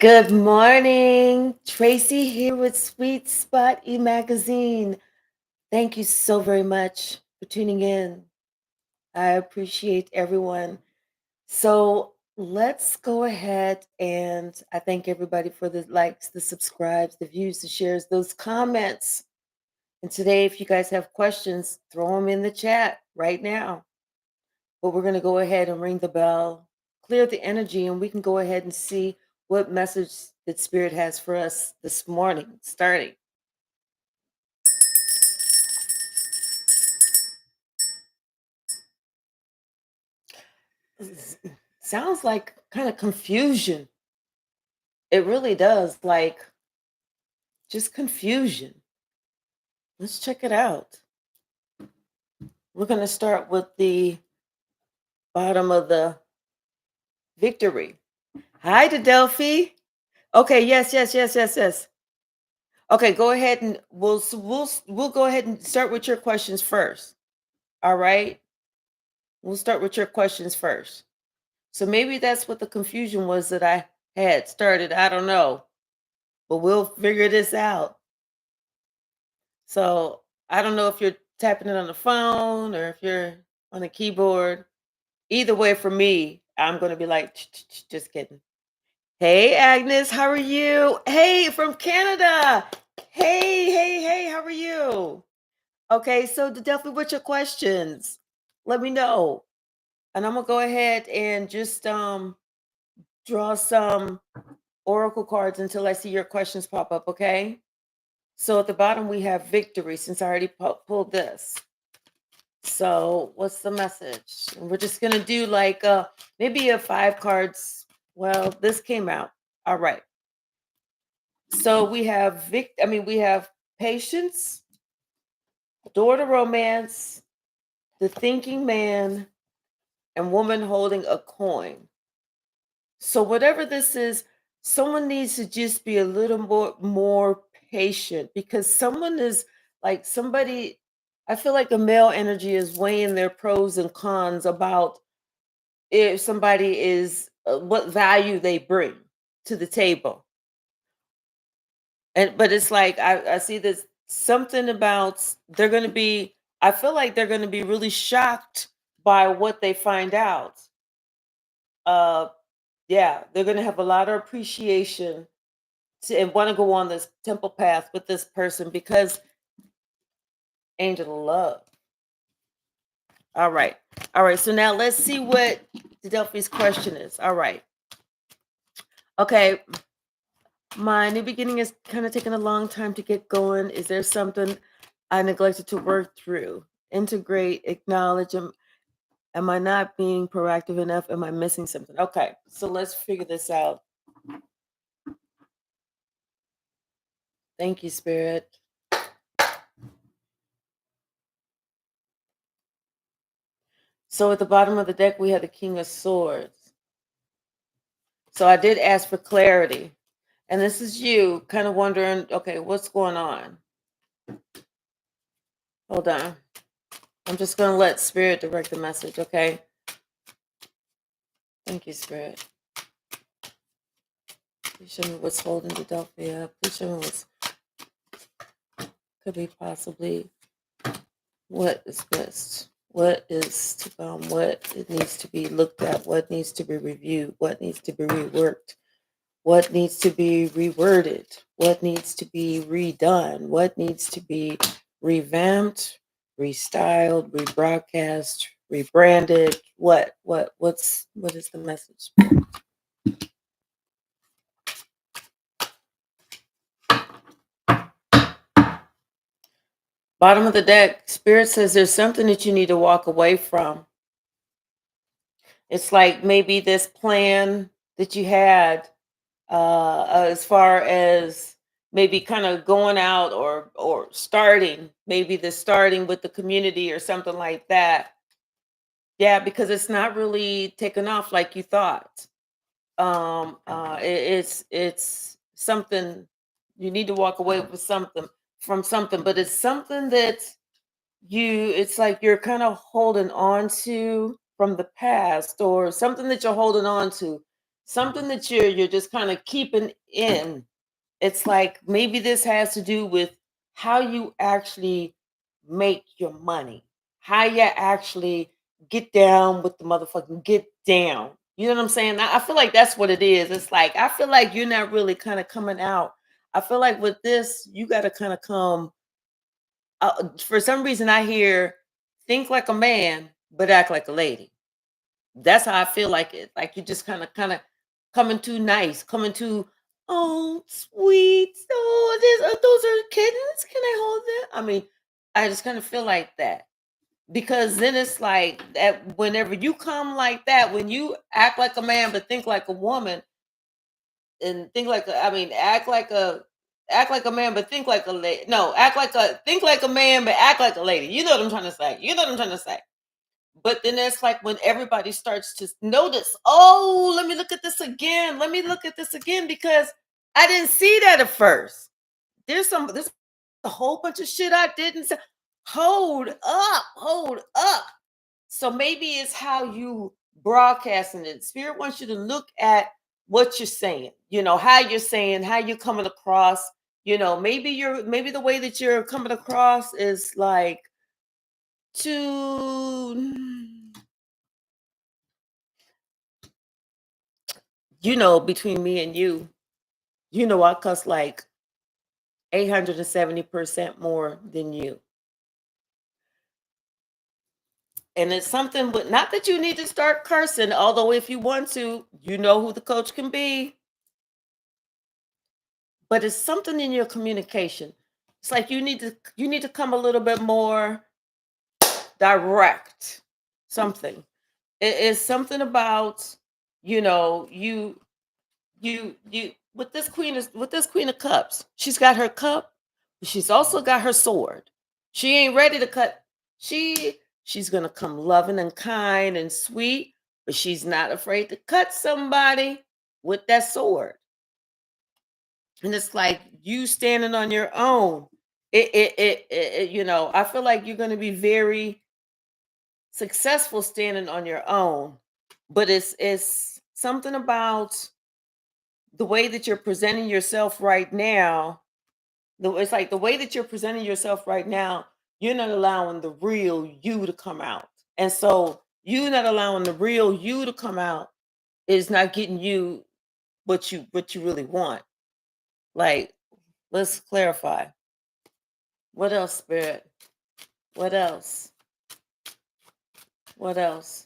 Good morning. Tracy here with Sweet Spot e-magazine. Thank you so very much for tuning in. I appreciate everyone. So let's go ahead and I thank everybody for the likes, the subscribes, the views, the shares, those comments. And today, if you guys have questions, throw them in the chat right now. But we're going to go ahead and ring the bell, clear the energy, and we can go ahead and see what message that Spirit has for us this morning, starting. Sounds like kind of confusion. It really does, like just confusion. Let's check it out. We're going to start with the bottom of the victory. Hi, Delphi. Okay, yes. Okay, go ahead and we'll go ahead and start with your questions first. All right? We'll start with your questions first. So maybe that's what the confusion was that I had started. I don't know, but we'll figure this out. So I don't know if you're tapping it on the phone or if you're on the keyboard. Either way, for me, I'm going to be like, just kidding. Hey, Agnes, how are you? Hey, from Canada. Hey, how are you? Okay, so Delphi, what's your questions? Let me know. And I'm gonna go ahead and just draw some oracle cards until I see your questions pop up, okay? So at the bottom we have victory, since I already pulled this. So what's the message? And we're just gonna do like maybe a 5 cards. Well, this came out. All right. So we have we have patience, door to romance, the thinking man, and woman holding a coin. So whatever this is, someone needs to just be a little more patient, because someone is like somebody. I feel like the male energy is weighing their pros and cons about if somebody is what value they bring to the table. And but it's like I see this something about they're going to be. I feel like they're going to be really shocked by what they find out. Uh, yeah, they're going to have a lot of appreciation and want to go on this temple path with this person because angel of love. All right. All right. So now let's see what Delphi's question is. All right. Okay. My new beginning is kind of taking a long time to get going. Is there something I neglected to work through? Integrate, acknowledge. Am I not being proactive enough? Am I missing something? Okay. So let's figure this out. Thank you, Spirit. So at the bottom of the deck, we have the King of Swords. So I did ask for clarity. And this is you kind of wondering, okay, what's going on? Hold on. I'm just going to let Spirit direct the message, okay? Thank you, Spirit. Please show me what's holding the Delphi up. Please show me what's could be possibly what is missed. What is to come? What it needs to be looked at? What needs to be reviewed? What needs to be reworked? What needs to be reworded? What needs to be redone? What needs to be revamped, restyled, rebroadcast, rebranded? What is the message? Bottom of the deck, Spirit says there's something that you need to walk away from. It's like maybe this plan that you had as far as maybe kind of going out or starting, maybe the starting with the community or something like that. Yeah, because it's not really taken off like you thought. It's something you need to walk away with something from something, but it's something that it's like you're kind of holding on to from the past or something that you're holding on to. something that you're just kind of keeping in. It's like maybe this has to do with how you actually make your money, how you actually get down with the motherfucking get down. You know what I'm saying? I feel like that's what it is. It's like I feel like you're not really kind of coming out. I feel like with this, you got to kind of come. For some reason, I hear think like a man, but act like a lady. That's how I feel like it. Like you just kind of coming too nice, coming too, oh sweet. Oh, those are kittens. Can I hold them? I mean, I just kind of feel like that. Because then it's like that whenever you come like that, when you act like a man but think like a woman, and think like I mean, act like a man but think like a lady. No, act like a think like a man but act like a lady. You know what I'm trying to say. You know what I'm trying to say. But then it's like when everybody starts to notice, oh, let me look at this again. Let me look at this again because I didn't see that at first. There's a whole bunch of shit I didn't say. Hold up, hold up. So maybe it's how you broadcasting it. Spirit wants you to look at what you're saying, how you're saying, how you're coming across. Maybe the way that you're coming across is like to between me and you, I cuss like 870% more than you. And it's something, but not that you need to start cursing, although if you want to, you know who the coach can be. But it's something in your communication. It's like you need to come a little bit more direct. Something. It is something about, you with this queen of cups. She's got her cup, but she's also got her sword. She ain't ready to cut. She's gonna come loving and kind and sweet, but she's not afraid to cut somebody with that sword. And it's like you standing on your own. I feel like you're gonna be very successful standing on your own, but it's something about the way that you're presenting yourself right now. It's like the way that you're presenting yourself right now, you're not allowing the real you to come out. And so you not allowing the real you to come out is not getting you what you really want. Like, let's clarify. What else, Spirit? What else? What else?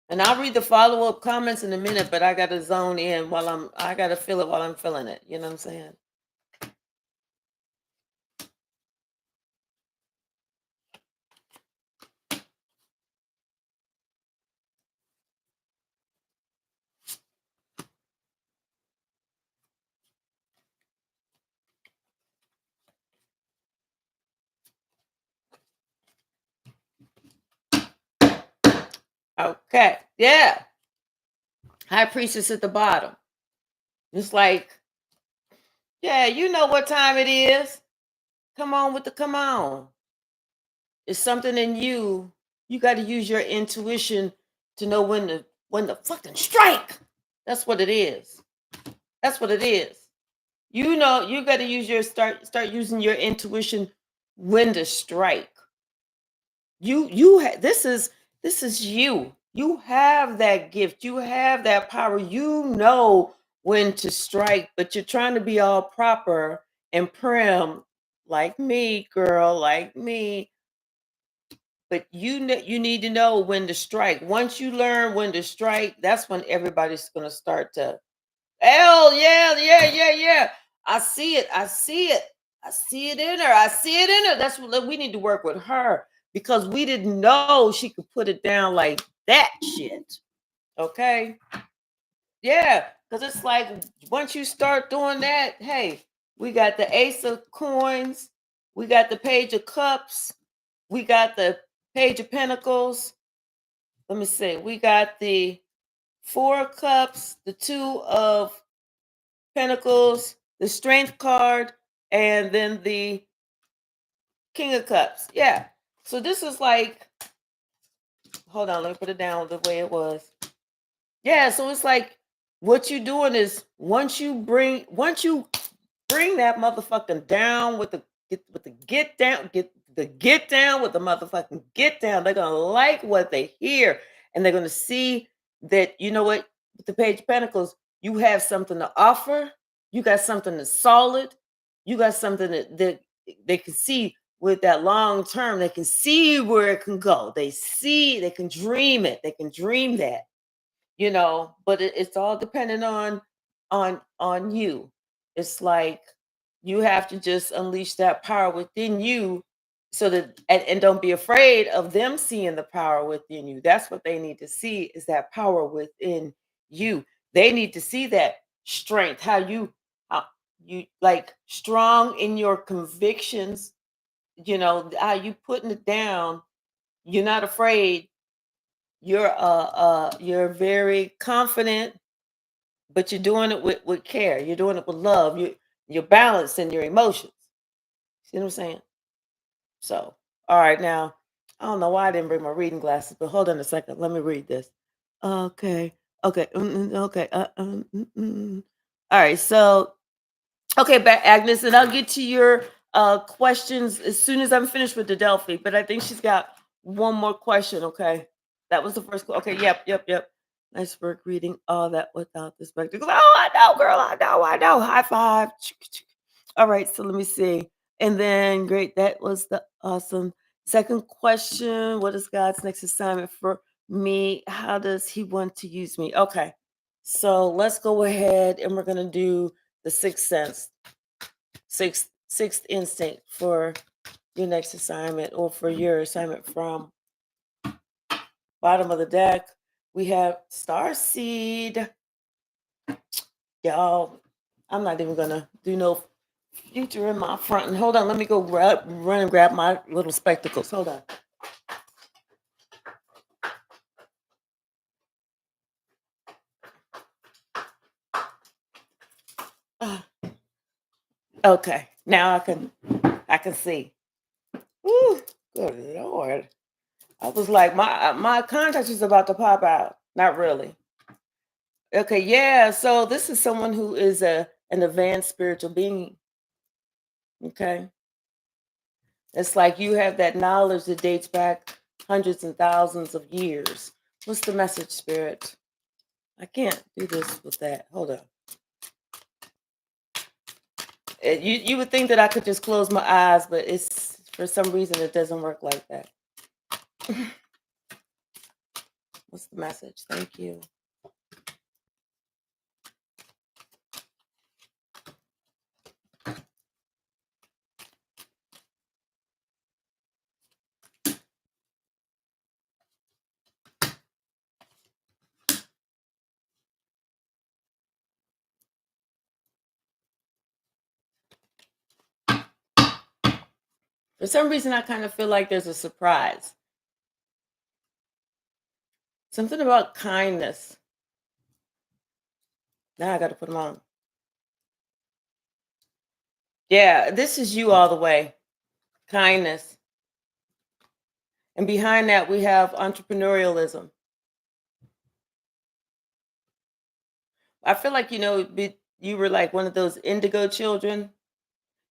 And I'll read the follow-up comments in a minute, but I gotta zone in I gotta feel it while I'm feeling it. You know what I'm saying? Okay. Yeah. High priestess at the bottom. It's like, yeah, you know what time it is. Come on with the come on. It's something in you. You got to use your intuition to know when to fucking strike. That's what it is. That's what it is. You got to use your start using your intuition when to strike. This is you. You have that gift. You have that power. You know when to strike, but you're trying to be all proper and prim, like me, girl, like me. But you need to know when to strike. Once you learn when to strike, that's when everybody's gonna start to. Hell yeah, yeah, yeah, yeah. I see it. I see it. I see it in her. I see it in her. That's what we need to work with her because we didn't know she could put it down like that shit. Okay. Yeah. Because it's like once you start doing that, hey, we got the Ace of Coins, we got the Page of Cups, we got the Page of Pentacles. Let me see. We got the Four of Cups, the Two of Pentacles, the Strength card, and then the King of Cups. Yeah. So this is like, hold on, let me put it down the way it was. Yeah, so it's like what you doing is once you bring that motherfucking down with the get down with the motherfucking get down. They're gonna like what they hear, and they're gonna see that you know what with the Page of Pentacles, you have something to offer. You got something that's solid. You got something that they can see with that long term. They can see where it can go. They can dream it. They can dream that but it's all dependent on you. It's like you have to just unleash that power within you so that and don't be afraid of them seeing the power within you. That's what they need to see is that power within you. They need to see that strength, how you like strong in your convictions, how you putting it down. You're not afraid. You're very confident, but you're doing it with care. You're doing it with love. You're balancing your emotions. See what I'm saying? So, all right, now I don't know why I didn't bring my reading glasses, but hold on a second. Let me read this. Okay. Okay. Okay. All right. So okay, back Agnes, and I'll get to your questions as soon as I'm finished with the Delphi. But I think she's got one more question. Okay, that was the first. Okay, yep. Nice work reading all that without the spectacles. Oh, I know, girl. I know. High five. All right, so let me see. And then, great. That was the awesome second question. What is God's next assignment for me? How does He want to use me? Okay, so let's go ahead and we're gonna do the sixth sense, sixth instinct for your next assignment or for your assignment from bottom of the deck. We have Star Seed. Y'all, I'm not even gonna do no future in my front. And hold on, let me go run and grab my little spectacles. Hold on. Ah, okay, now I can see. Woo, good Lord. I was like, my contact is about to pop out. Not really. Okay, yeah. So this is someone who is an advanced spiritual being. Okay. It's like you have that knowledge that dates back hundreds and thousands of years. What's the message, Spirit? I can't do this with that. Hold on. You would think that I could just close my eyes, but it's for some reason it doesn't work like that. What's the message? Thank you. For some reason, I kind of feel like there's a surprise. Something about kindness. Now I got to put them on. Yeah, this is you all the way. Kindness. And behind that, we have entrepreneurialism. I feel like, you were like one of those indigo children,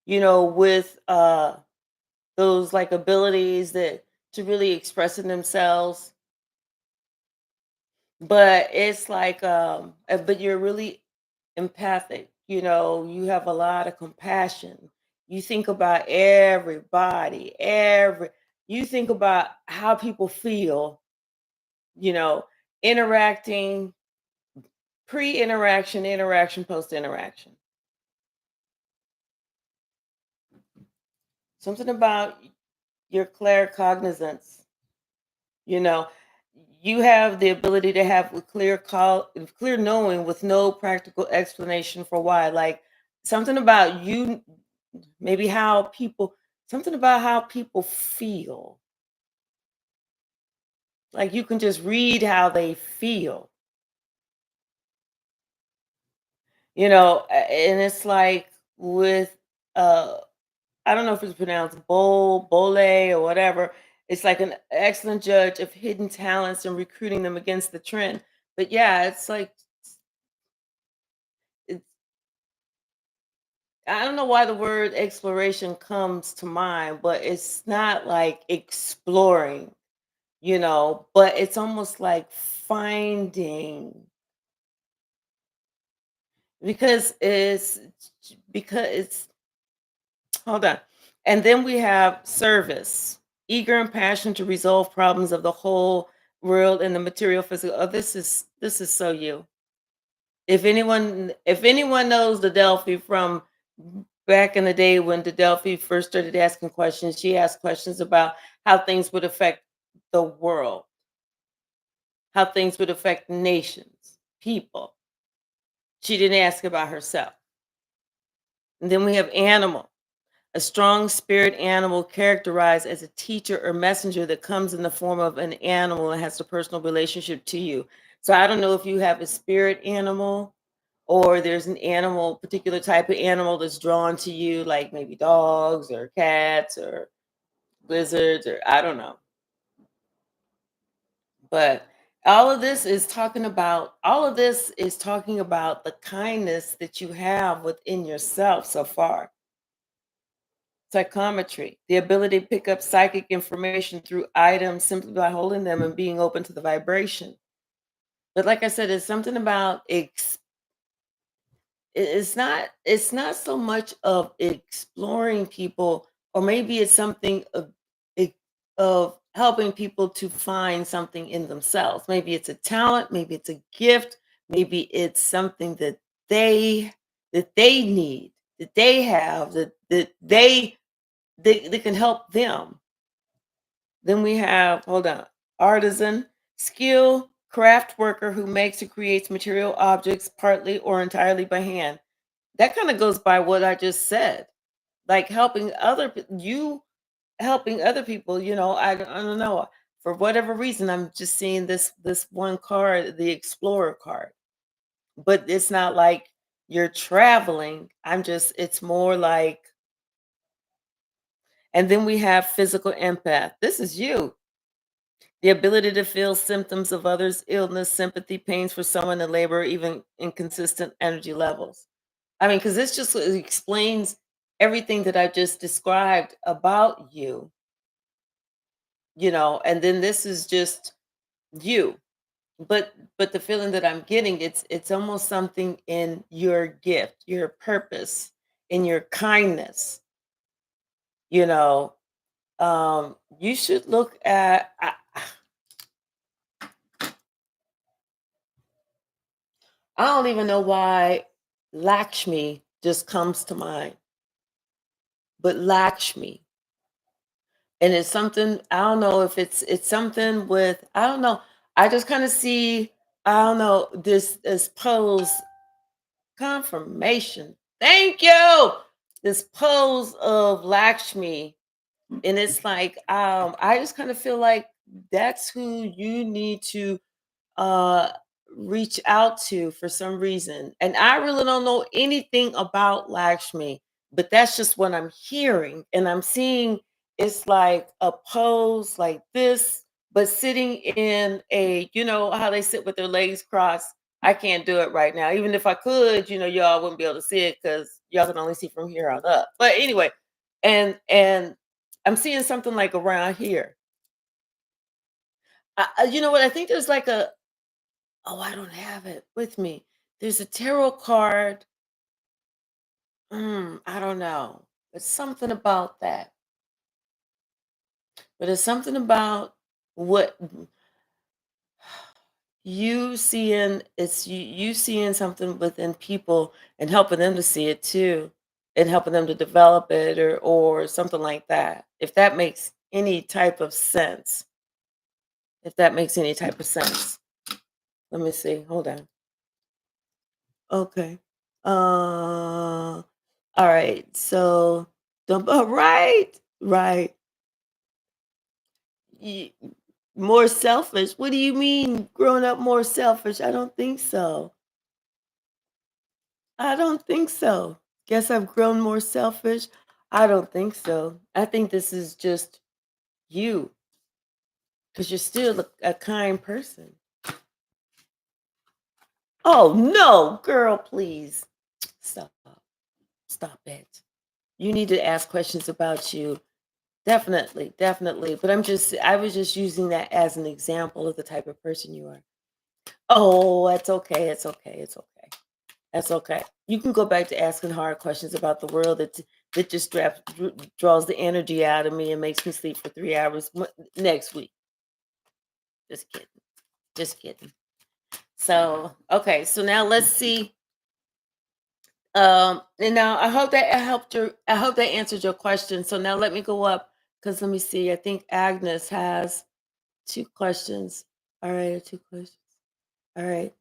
with those like abilities that to really expressing themselves. But it's like, but you're really empathic. You have a lot of compassion. You think about everybody, you think about how people feel, you know, interacting, pre-interaction, interaction, post-interaction. Something about your claircognizance, you know, you have the ability to have a clear knowing with no practical explanation for why. Like something about you, maybe something about how people feel. Like you can just read how they feel, and it's like with uh I don't know if it's pronounced bole or whatever. It's like an excellent judge of hidden talents and recruiting them against the trend. But yeah, it's like it's I don't know why the word exploration comes to mind, but it's not like exploring, but it's almost like finding because it's hold on. And then we have service, eager and passionate to resolve problems of the whole world and the material physical. Oh, this is so you. If anyone knows the Delphi from back in the day when the Delphi first started asking questions, she asked questions about how things would affect the world, how things would affect nations, people. She didn't ask about herself. And then we have animal, a strong spirit animal characterized as a teacher or messenger that comes in the form of an animal and has a personal relationship to you. So I don't know if you have a spirit animal or there's an animal, particular type of animal that's drawn to you, like maybe dogs or cats or lizards or I don't know. But all of this is talking about the kindness that you have within yourself so far. Psychometry, the ability to pick up psychic information through items simply by holding them and being open to the vibration. But like I said, it's something about it's not so much of exploring people, or maybe it's something of helping people to find something in themselves. Maybe it's a talent, maybe it's a gift, maybe it's something that they need, that they have, that can help them. Then we have, hold on, artisan, skill, craft worker who makes or creates material objects partly or entirely by hand. That kind of goes by what I just said. Like you helping other people, I don't know. For whatever reason, I'm just seeing this one card, the explorer card. But it's not like you're traveling. It's more like, and then we have physical empath. This is you. The ability to feel symptoms of others' illness, sympathy, pains for someone in labor, even inconsistent energy levels. I mean, because this just explains everything that I just described about you, and then this is just you. But the feeling that I'm getting, it's almost something in your gift, your purpose, in your kindness, you know. You should look at I don't even know why Lakshmi just comes to mind, but Lakshmi. And it's something, I don't know if it's something with, I don't know. I just kind of see, I don't know, this pose confirmation. Thank you. This pose of Lakshmi. And it's like, I just kind of feel like that's who you need to uh reach out to for some reason. And I really don't know anything about Lakshmi, but that's just what I'm hearing. And I'm seeing it's like a pose like this, but sitting in you know how they sit with their legs crossed. I can't do it right now. Even if I could, y'all wouldn't be able to see it because y'all can only see from here on up. But anyway, and I'm seeing something like around here. You know what? I think there's like a Oh, I don't have it with me. There's a tarot card. I don't know. It's something about that. But it's something about what you seeing something within people and helping them to see it too, and helping them to develop it or something like that. If that makes any type of sense. If that makes any type of sense. Let me see. Hold on. Okay. All right. So, right, right. Y- More selfish. What do you mean, growing up more selfish? I don't think so. I don't think so. Guess I've grown more selfish. I don't think so. I think this is just you, because you're still a kind person. Oh no, girl, please stop. Stop it. You need to ask questions about you. Definitely, definitely. But I was just using that as an example of the type of person you are. Oh, that's okay. It's okay. It's okay. That's okay. You can go back to asking hard questions about the world that just draws the energy out of me and makes me sleep for 3 hours next week. Just kidding. Just kidding. So, okay. So now let's see. And now I hope that I helped your. I hope that answered your question. So now let me go up because let me see. I think Agnes has two questions. All right, two questions. All right.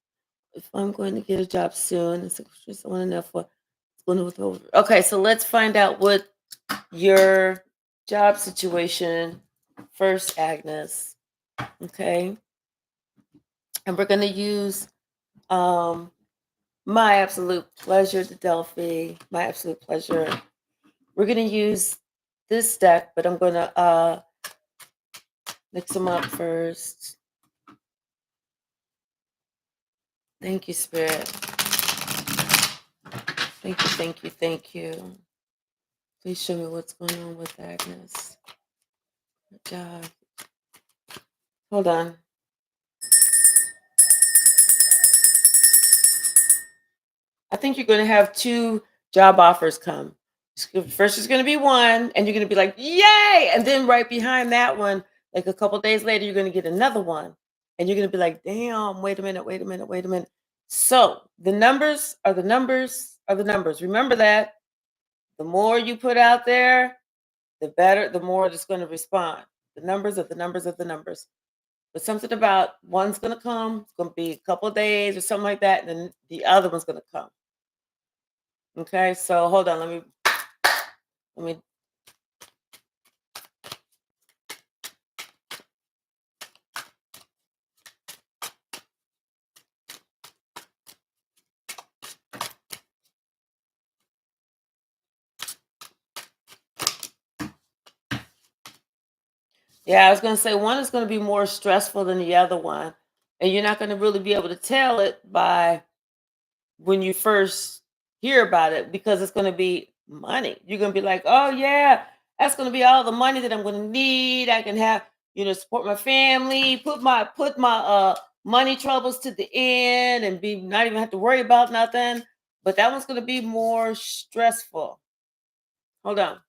If I'm going to get a job soon, it's just I want to know for it's going with over. Okay, so let's find out what your job situation first, Agnes. Okay, and we're going to use um my absolute pleasure to Delphi. My absolute pleasure. We're going to use this deck, but I'm going to mix them up first. Thank you, Spirit. Thank you, thank you, thank you. Please show me what's going on with Agnes. Good job. Hold on. I think you're going to have two job offers come. First is going to be one, and you're going to be like, yay! And then right behind that one, like a couple days later, you're going to get another one. And you're going to be like, damn, wait a minute, wait a minute, wait a minute. So the numbers are the numbers are the numbers. Remember that. The more you put out there, the better, the more it's going to respond. The numbers are the numbers of the numbers. But something about one's going to come, it's going to be a couple of days or something like that, and then the other one's going to come. Okay, so hold on, let me yeah, I was gonna say one is gonna be more stressful than the other one. And you're not gonna really be able to tell it by when you first hear about it because it's gonna be money. You're gonna be like, oh yeah, that's gonna be all the money that I'm gonna need. I can have, support my family, put my money troubles to the end and be not even have to worry about nothing. But that one's gonna be more stressful. Hold on.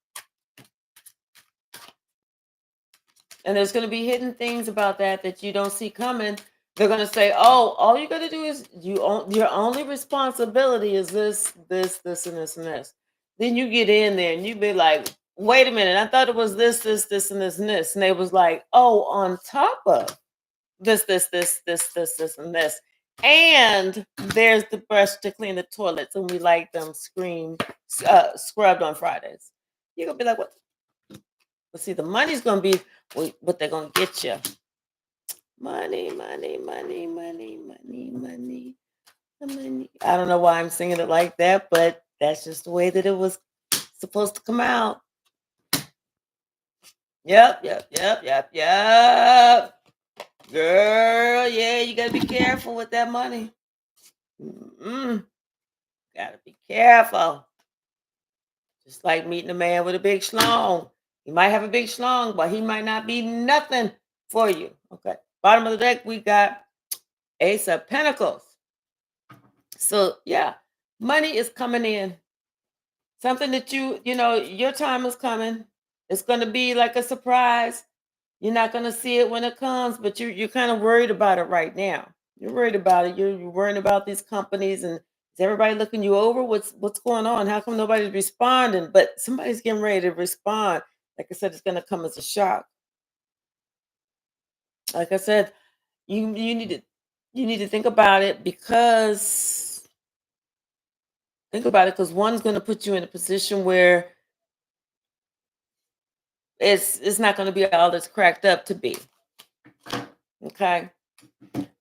And there's going to be hidden things about that you don't see coming. They're going to say, "Oh, all you got to do is your only responsibility is this, and this, and this." Then you get in there and you be like, "Wait a minute, I thought it was this, and this, and this." And they was like, "Oh, on top of this, and this." And there's the brush to clean the toilets, and we like them scrubbed on Fridays. You're gonna be like, "What?" But see, the money's gonna be what they're gonna get you. Money, money, money, money, money, money, money. I don't know why I'm singing it like that, but that's just the way that it was supposed to come out. Yep, yep, yep, yep, yep. Girl, yeah, you gotta be careful with that money. Gotta be careful. Just like meeting a man with a big schlong. He might have a big schlong, but he might not be nothing for you. Okay. Bottom of the deck, we got Ace of Pentacles. So yeah, money is coming in. Something that your time is coming. It's going to be like a surprise. You're not going to see it when it comes, but you're kind of worried about it right now. You're worried about it. You're worrying about these companies and is everybody looking you over? What's going on? How come nobody's responding? But somebody's getting ready to respond. Like I said, it's going to come as a shock. Like I said, you need to think about it because one's going to put you in a position where it's not going to be all that's cracked up to be. Okay.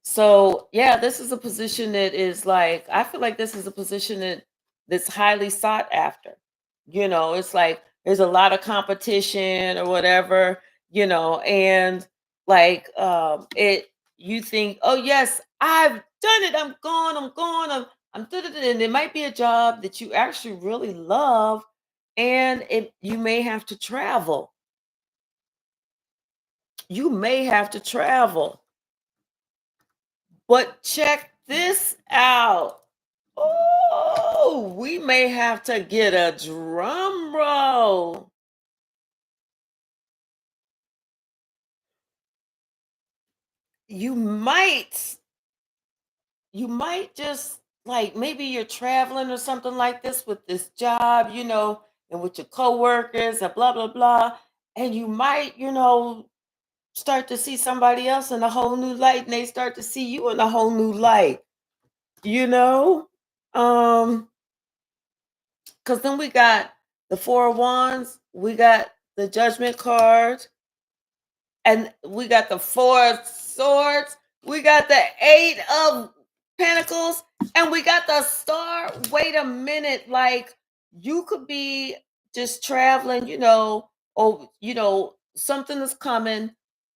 So yeah, this is a position that is like I feel like this is a position that's highly sought after. It's like there's a lot of competition or whatever, and like it you think, oh yes, done it. I'm gone. I'm gone. And it might be a job that you actually really love, and you may have to travel. You may have to travel. But check this out. Oh, we may have to get a drum roll. You might just, like, maybe you're traveling or something like this with this job, and with your coworkers and blah blah blah, and you might, start to see somebody else in a whole new light, and they start to see you in a whole new light, you know? Um, because then we got the Four of Wands, we got the Judgment card, and we got the Four of Swords, we got the Eight of Pentacles, and we got the Star. Wait a minute, like, you could be just traveling, or something is coming,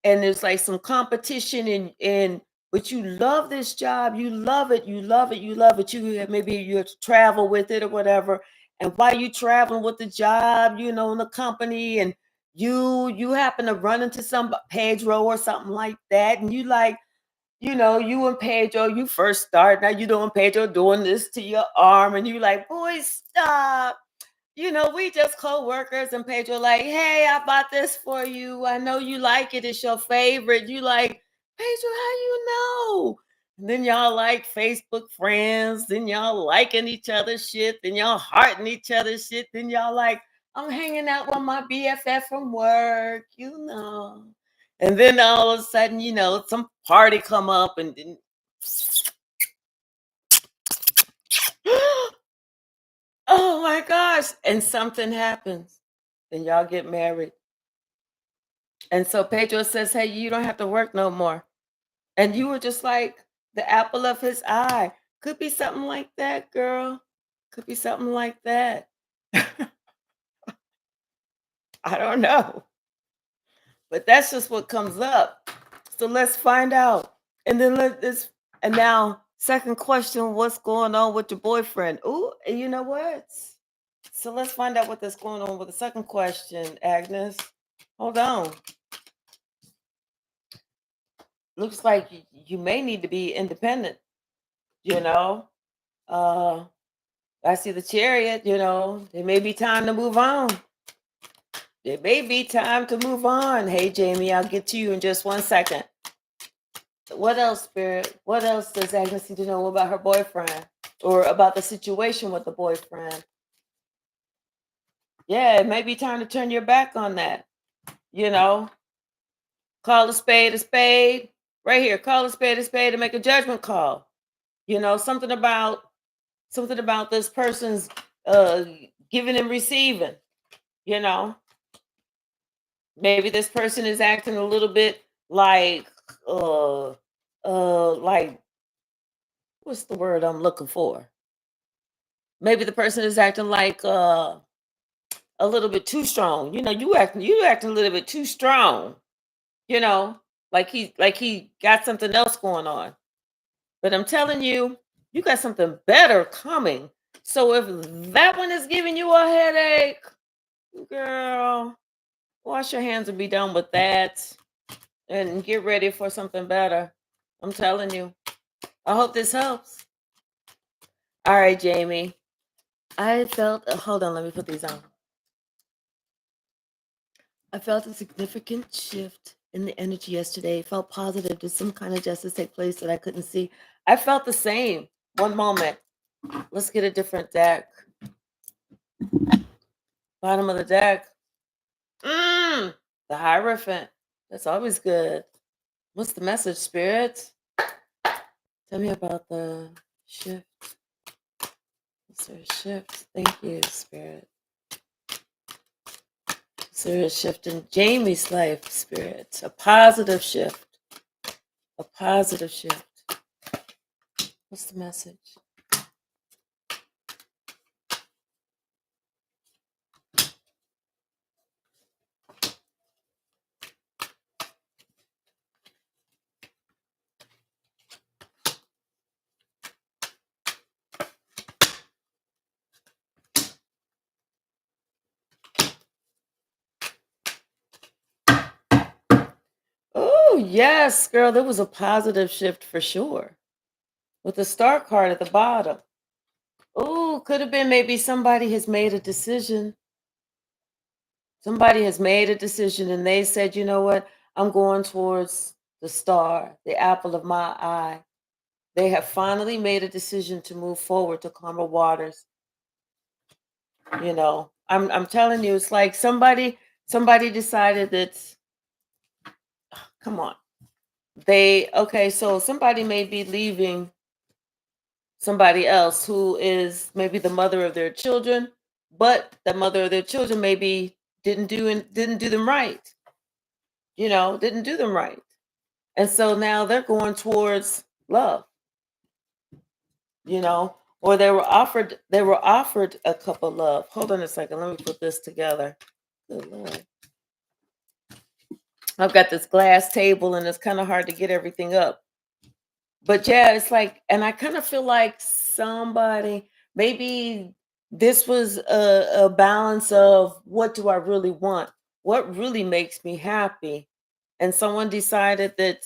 and there's like some competition, and but you love this job, you love it, you love it, you love it. Maybe you have to travel with it or whatever, and while you traveling with the job, in the company, and you happen to run into some Pedro or something like that, and you like, you and Pedro, you first start. Now you doing Pedro doing this to your arm, and you like, boy, stop. We just co-workers, and Pedro like, hey, I bought this for you. I know you like it. It's your favorite. You like, Pedro, how you know? And then y'all like Facebook friends. Then y'all liking each other's shit. Then y'all hearting each other's shit. Then y'all like, I'm hanging out with my BFF from work, And then all of a sudden, some party come up, and then oh my gosh, and something happens. Then y'all get married. And so Pedro says, hey, you don't have to work no more. And you were just like the apple of his eye. Could be something like that, girl. Could be something like that. I don't know. But that's just what comes up. So let's find out. And then and now, second question, what's going on with your boyfriend? Ooh, and you know what? So let's find out what's going on with the second question, Agnes. Hold on. Looks like you may need to be independent, you know. Uh I see the Chariot, it may be time to move on. It may be time to move on. Hey Jamie, I'll get to you in just 1 second. What else, Spirit? What else does Agnes need to know about her boyfriend, or about the situation with the boyfriend? Yeah, it may be time to turn your back on that. Call a spade a spade. Right here, call a spade and make a judgment call. Something about this person's uh giving and receiving. you know Maybe this person is acting a little bit like, uh like, what's the word I'm looking for? Maybe the person is acting like, a little bit too strong. You acting a little bit too strong, you know, like he got something else going on. But I'm telling you, you got something better coming. So if that one is giving you a headache, girl, wash your hands and be done with that, and get ready for something better. I'm telling you. I hope this helps. All right, Jamie. I felt, hold on, let me put these on. I felt a significant shift in the energy yesterday. Felt positive. Did some kind of justice take place that I couldn't see? I felt the same. One moment. Let's get a different deck. Bottom of the deck. The Hierophant. That's always good. What's the message, Spirit? Tell me about the shift. Is there a shift? Thank you, Spirit. Is there a shift in Jamie's life, Spirit? A positive shift. A positive shift. What's the message? yes, girl, there was a positive shift for sure. With the star card at the bottom. Oh, could have been maybe somebody has made a decision. Somebody has made a decision and they said, you know what? I'm going towards the star, the apple of my eye. They have finally made a decision to move forward to calmer waters. I'm telling you, it's like somebody decided that, come on. So somebody may be leaving somebody else who is maybe the mother of their children, but the mother of their children maybe didn't do them right, didn't do them right. And so now they're going towards love, or they were offered a cup of love. Hold on a second, let me put this together. Good Lord. I've got this glass table and it's kind of hard to get everything up. But yeah, it's like, and I kind of feel like somebody, maybe this was a balance of what do I really want? What really makes me happy? And someone decided that,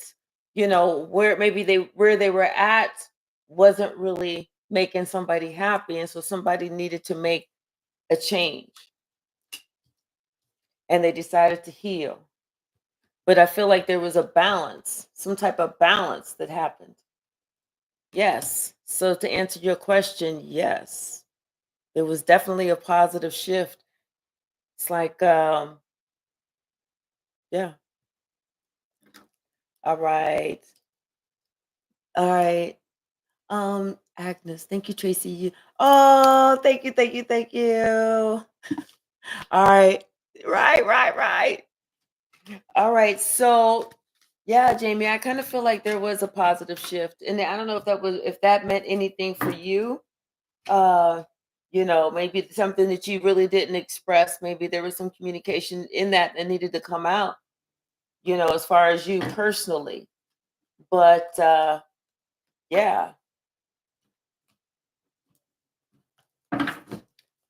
where they were at wasn't really making somebody happy. And so somebody needed to make a change and they decided to heal. But I feel like there was a balance, some type of balance that happened. Yes. So to answer your question, yes, there was definitely a positive shift. It's like, yeah. All right. All right. Agnes, thank you, Tracy. Oh, thank you, thank you, thank you. All right. Right. All right. So yeah, Jamie, I kind of feel like there was a positive shift. And I don't know if that meant anything for you. uh Maybe something that you really didn't express, maybe there was some communication in that needed to come out, as far as you personally. But yeah.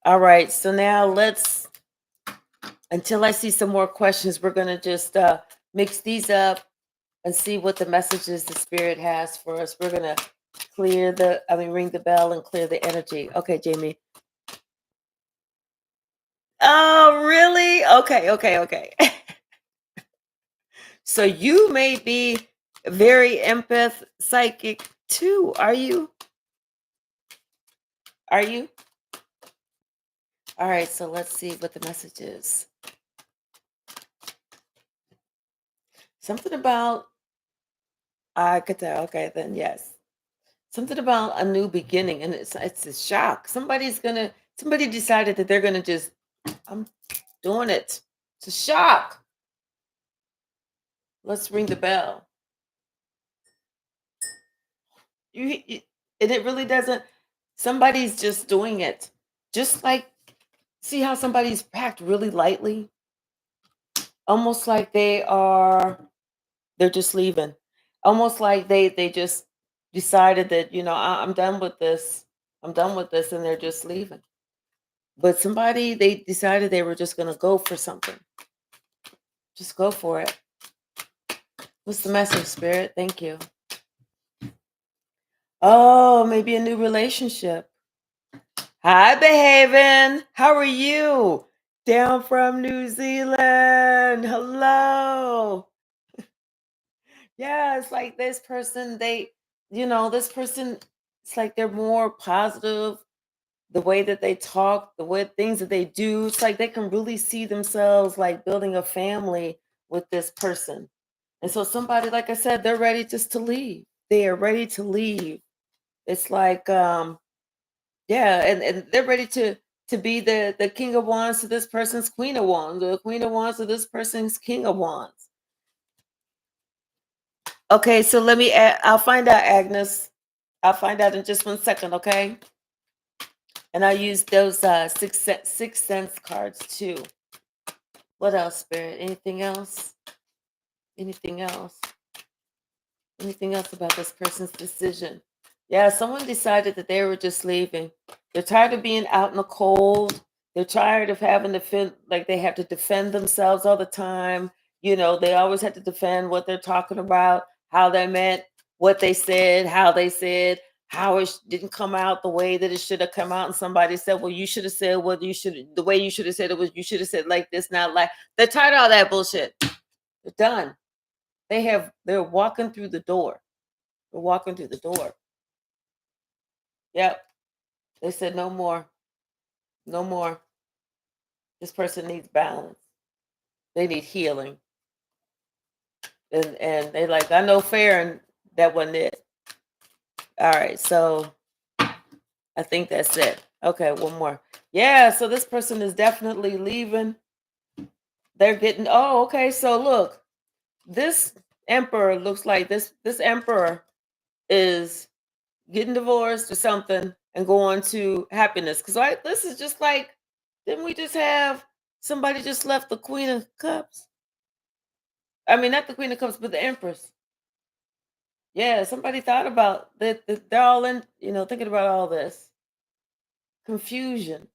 All right, so now let's, until I see some more questions, we're going to just mix these up and see what the messages the spirit has for us. We're going to ring the bell and clear the energy. Okay, Jamie. Oh, really? Okay. So you may be very empath psychic too. Are you? Are you? All right, so let's see what the message is. Something about, I could tell. Okay, then yes. Something about a new beginning, and it's a shock. Somebody decided that they're gonna just, I'm doing it. It's a shock. Let's ring the bell. You and it really doesn't. Somebody's just doing it. Just like, see how somebody's packed really lightly, almost like they're just leaving, almost like they just decided that, I'm done with this. I'm done with this, and they're just leaving. But they decided they were just going to go for something. Just go for it. What's the message, Spirit? Thank you. Oh, maybe a new relationship. Hi, Behaven. How are you? Down from New Zealand. Hello. Yeah, it's like this person, this person, it's like they're more positive. The way that they talk, the way things that they do, it's like they can really see themselves like building a family with this person. And so somebody, like I said, they're ready just to leave. They are ready to leave. It's like, yeah, and they're ready to be the king of wands to this person's queen of wands, or the queen of wands to this person's king of wands. Okay, so I'll find out, Agnes. I'll find out in just 1 second, okay? And I'll use those six sense cards too. What else, Spirit? Anything else? Anything else? Anything else about this person's decision? Yeah, someone decided that they were just leaving. They're tired of being out in the cold. They're tired of having to feel like they have to defend themselves all the time. They always had to defend what they're talking about, how they meant, what they said, how it didn't come out the way that it should have come out. And somebody said, well, you should have said what you should, the way you should have said it was, you should have said like this, not like. They're tired of all that bullshit. They're done. They're walking through the door. They're walking through the door. Yep. They said no more. No more. This person needs balance. They need healing. And they like, I know fair, and that wasn't it. All right, so I think that's it. Okay, one more. Yeah, so this person is definitely leaving. They're getting, oh, okay, so look, this emperor looks like this emperor is getting divorced or something and going to happiness. Because this is just like, didn't we just have somebody just left the Queen of Cups? I mean, not the Queen of Cups, but the Empress. Yeah, somebody thought about that. They're all in, thinking about all this confusion,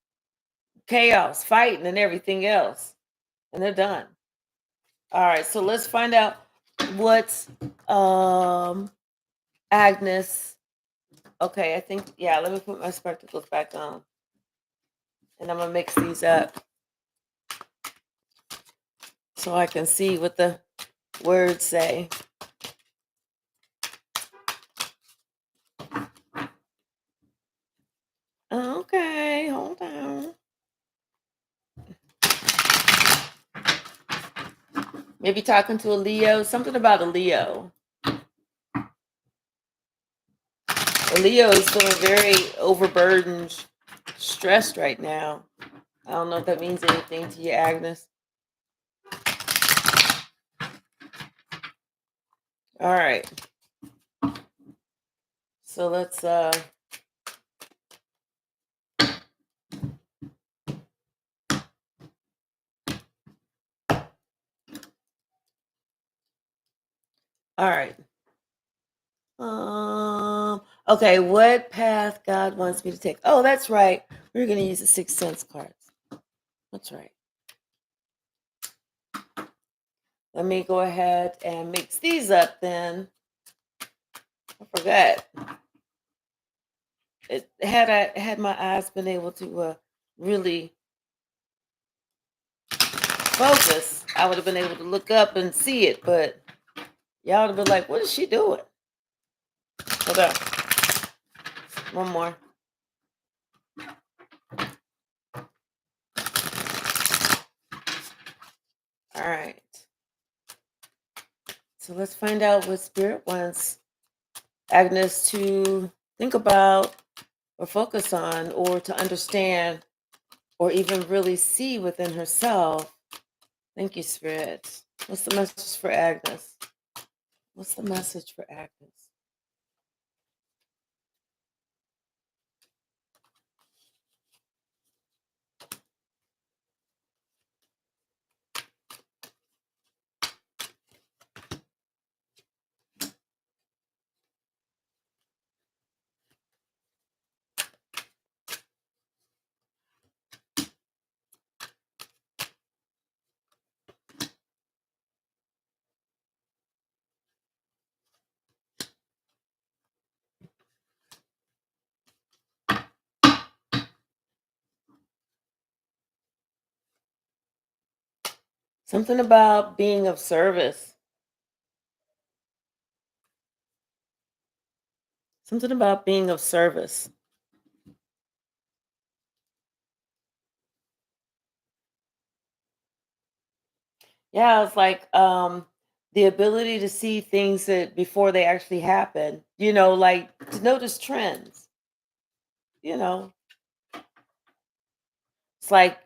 chaos, fighting, and everything else, and they're done. All right, so let's find out what's Agnes. Okay, I think let me put my spectacles back on, and I'm gonna mix these up so I can see what the words say. Okay, hold on. Maybe talking to a Leo, something about a Leo. A Leo is feeling very overburdened, stressed right now. I don't know if that means anything to you, Agnes. All right. So let's all right. Okay, what path God wants me to take? Oh, that's right. We're gonna use the Sixth Sense cards. That's right. Let me go ahead and mix these up then. I forgot. Had my eyes been able to really focus, I would have been able to look up and see it, but y'all would have been like, what is she doing? Hold on. One more. All right. So let's find out what Spirit wants Agnes to think about or focus on or to understand or even really see within herself. Thank you, Spirit. What's the message for Agnes? What's the message for Agnes? Something about being of service. Something about being of service. Yeah, it's like the ability to see things that before they actually happen, like to notice trends, you know. It's like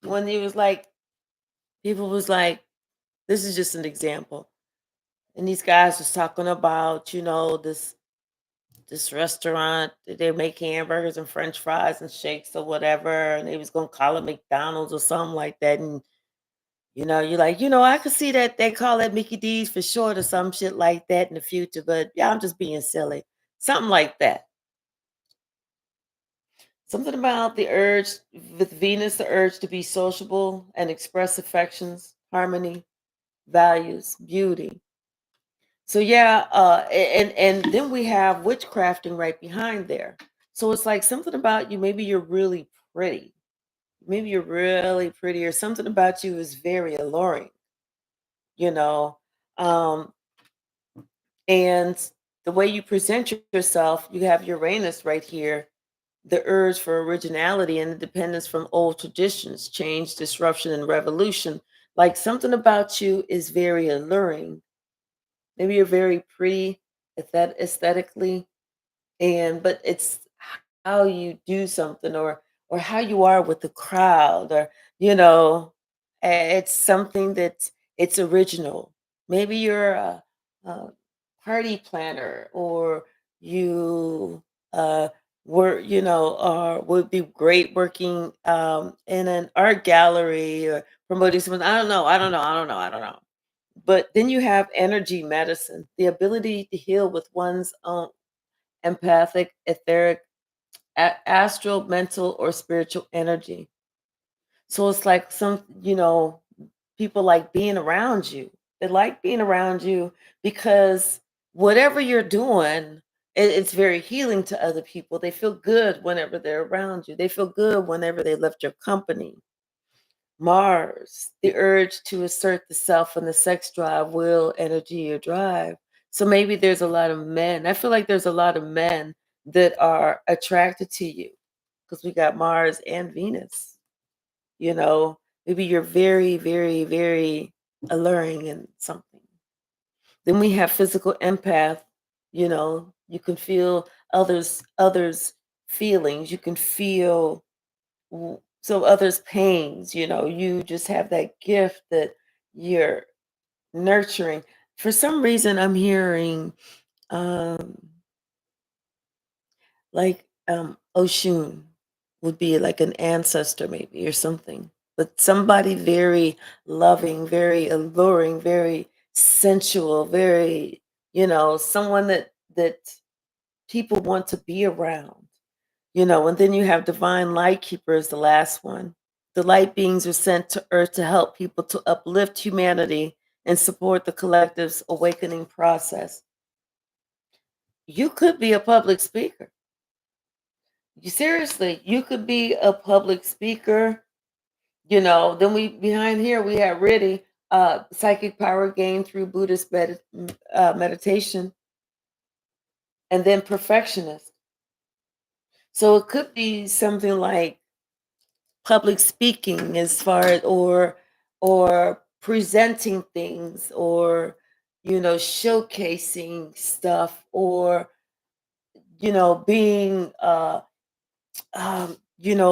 when he was like, people was like, this is just an example. And these guys was talking about, this restaurant that they make hamburgers and French fries and shakes or whatever, and they was gonna call it McDonald's or something like that. And you're like, I could see that they call that Mickey D's for short or some shit like that in the future, but yeah, I'm just being silly. Something like that. Something about the urge with Venus, the urge to be sociable and express affections. harmony, values, beauty. So yeah, and then we have witchcrafting right behind there. So it's like something about you. Maybe you're really pretty. Maybe you're really pretty, or something about you is very alluring. You know, um, and the way you present yourself, you have Uranus right here, the urge for originality and independence from old traditions, change, disruption, and revolution. Like something about you is very alluring. Maybe you're very pretty aesthetically, and but it's how you do something, or how you are with the crowd, or you know it's something that it's original. Maybe you're a party planner, or you uh were would be great working in an art gallery, or promoting someone. I don't know. But then you have energy medicine, the ability to heal with one's own empathic, etheric, astral, mental, or spiritual energy. So it's like people like being around you. They like being around you because whatever you're doing, it's very healing to other people. They feel good whenever they're around you. They feel good whenever they left your company. Mars, the urge to assert the self and the sex drive, will, energy, or drive. So maybe there's a lot of men. I feel like there's a lot of men that are attracted to you because we got Mars and Venus. You know, maybe you're very, very, very alluring in something. Then we have physical empath. You can feel others' feelings. You can feel so others' pains. You just have that gift that you're nurturing. For some reason, I'm hearing um, Oshun would be like an ancestor, maybe, or something. But somebody very loving, very alluring, very sensual, very someone that people want to be around. And then you have divine light keepers, the last one. The light beings are sent to earth to help people, to uplift humanity and support the collective's awakening process. You could be a public speaker. You seriously, you could be a public speaker. Then we behind here we have really psychic power gained through Buddhist meditation, and then perfectionist. So it could be something like public speaking, as far as or presenting things, or showcasing stuff, or being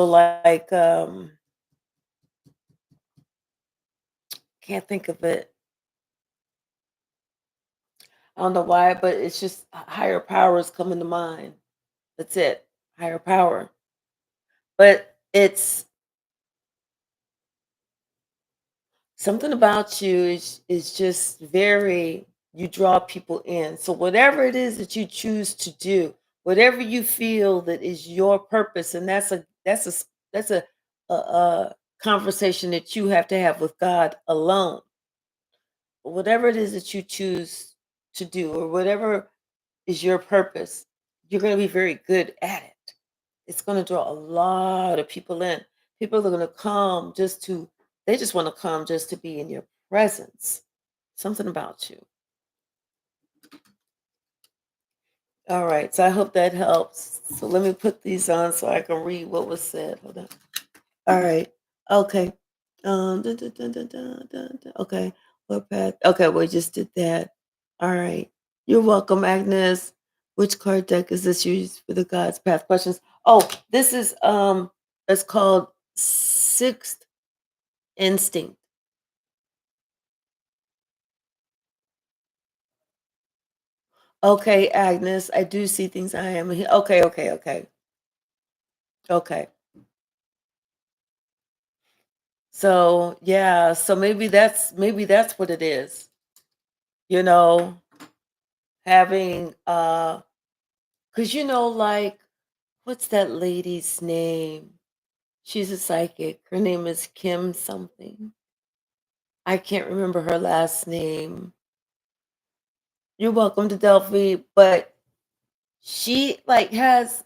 like can't think of it. I don't know why, but it's just higher powers coming to mind. That's it. Higher power. But it's something about you is just very, you draw people in. So whatever it is that you choose to do, whatever you feel that is your purpose, and that's a conversation that you have to have with God alone. Whatever it is that you choose to do, or whatever is your purpose, you're going to be very good at it. It's going to draw a lot of people in. People are going to come they just want to come just to be in your presence. Something about you. All right. So I hope that helps. So let me put these on so I can read what was said. Hold on. All right. Okay. Dun, dun, dun, dun, dun, dun, dun. Okay. What path? Okay, we just did that. All right. You're welcome, Agnes. Which card deck is this used for the God's Path questions? Oh, this is it's called Sixth Instinct. Okay, Agnes, I do see things. I am here. Okay, okay, okay. Okay. So yeah, so maybe that's what it is. You know, having because like, what's that lady's name? She's a psychic. Her name is Kim something. I can't remember her last name. You're welcome to Delphi, but she like has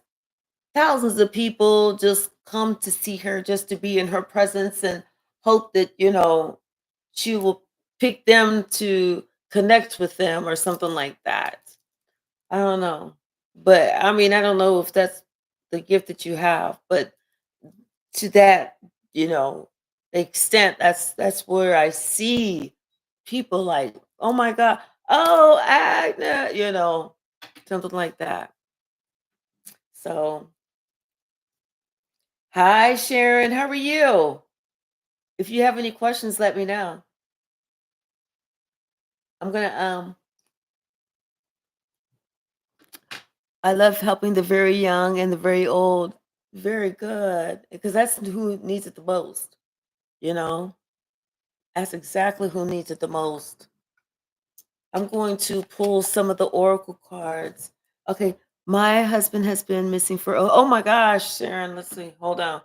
thousands of people just come to see her just to be in her presence and hope that, she will pick them to connect with them or something like that. I don't know. But I mean, I don't know if that's the gift that you have, but to that, you know, extent, that's where I see people like, oh my God, oh Agnes, something like that. So hi Sharon, how are you? If you have any questions, let me know. I'm gonna I love helping the very young and the very old. Very good. Because that's who needs it the most, you know? That's exactly who needs it the most. I'm going to pull some of the oracle cards. Okay, my husband has been missing for oh my gosh, Sharon. Let's see. Hold on.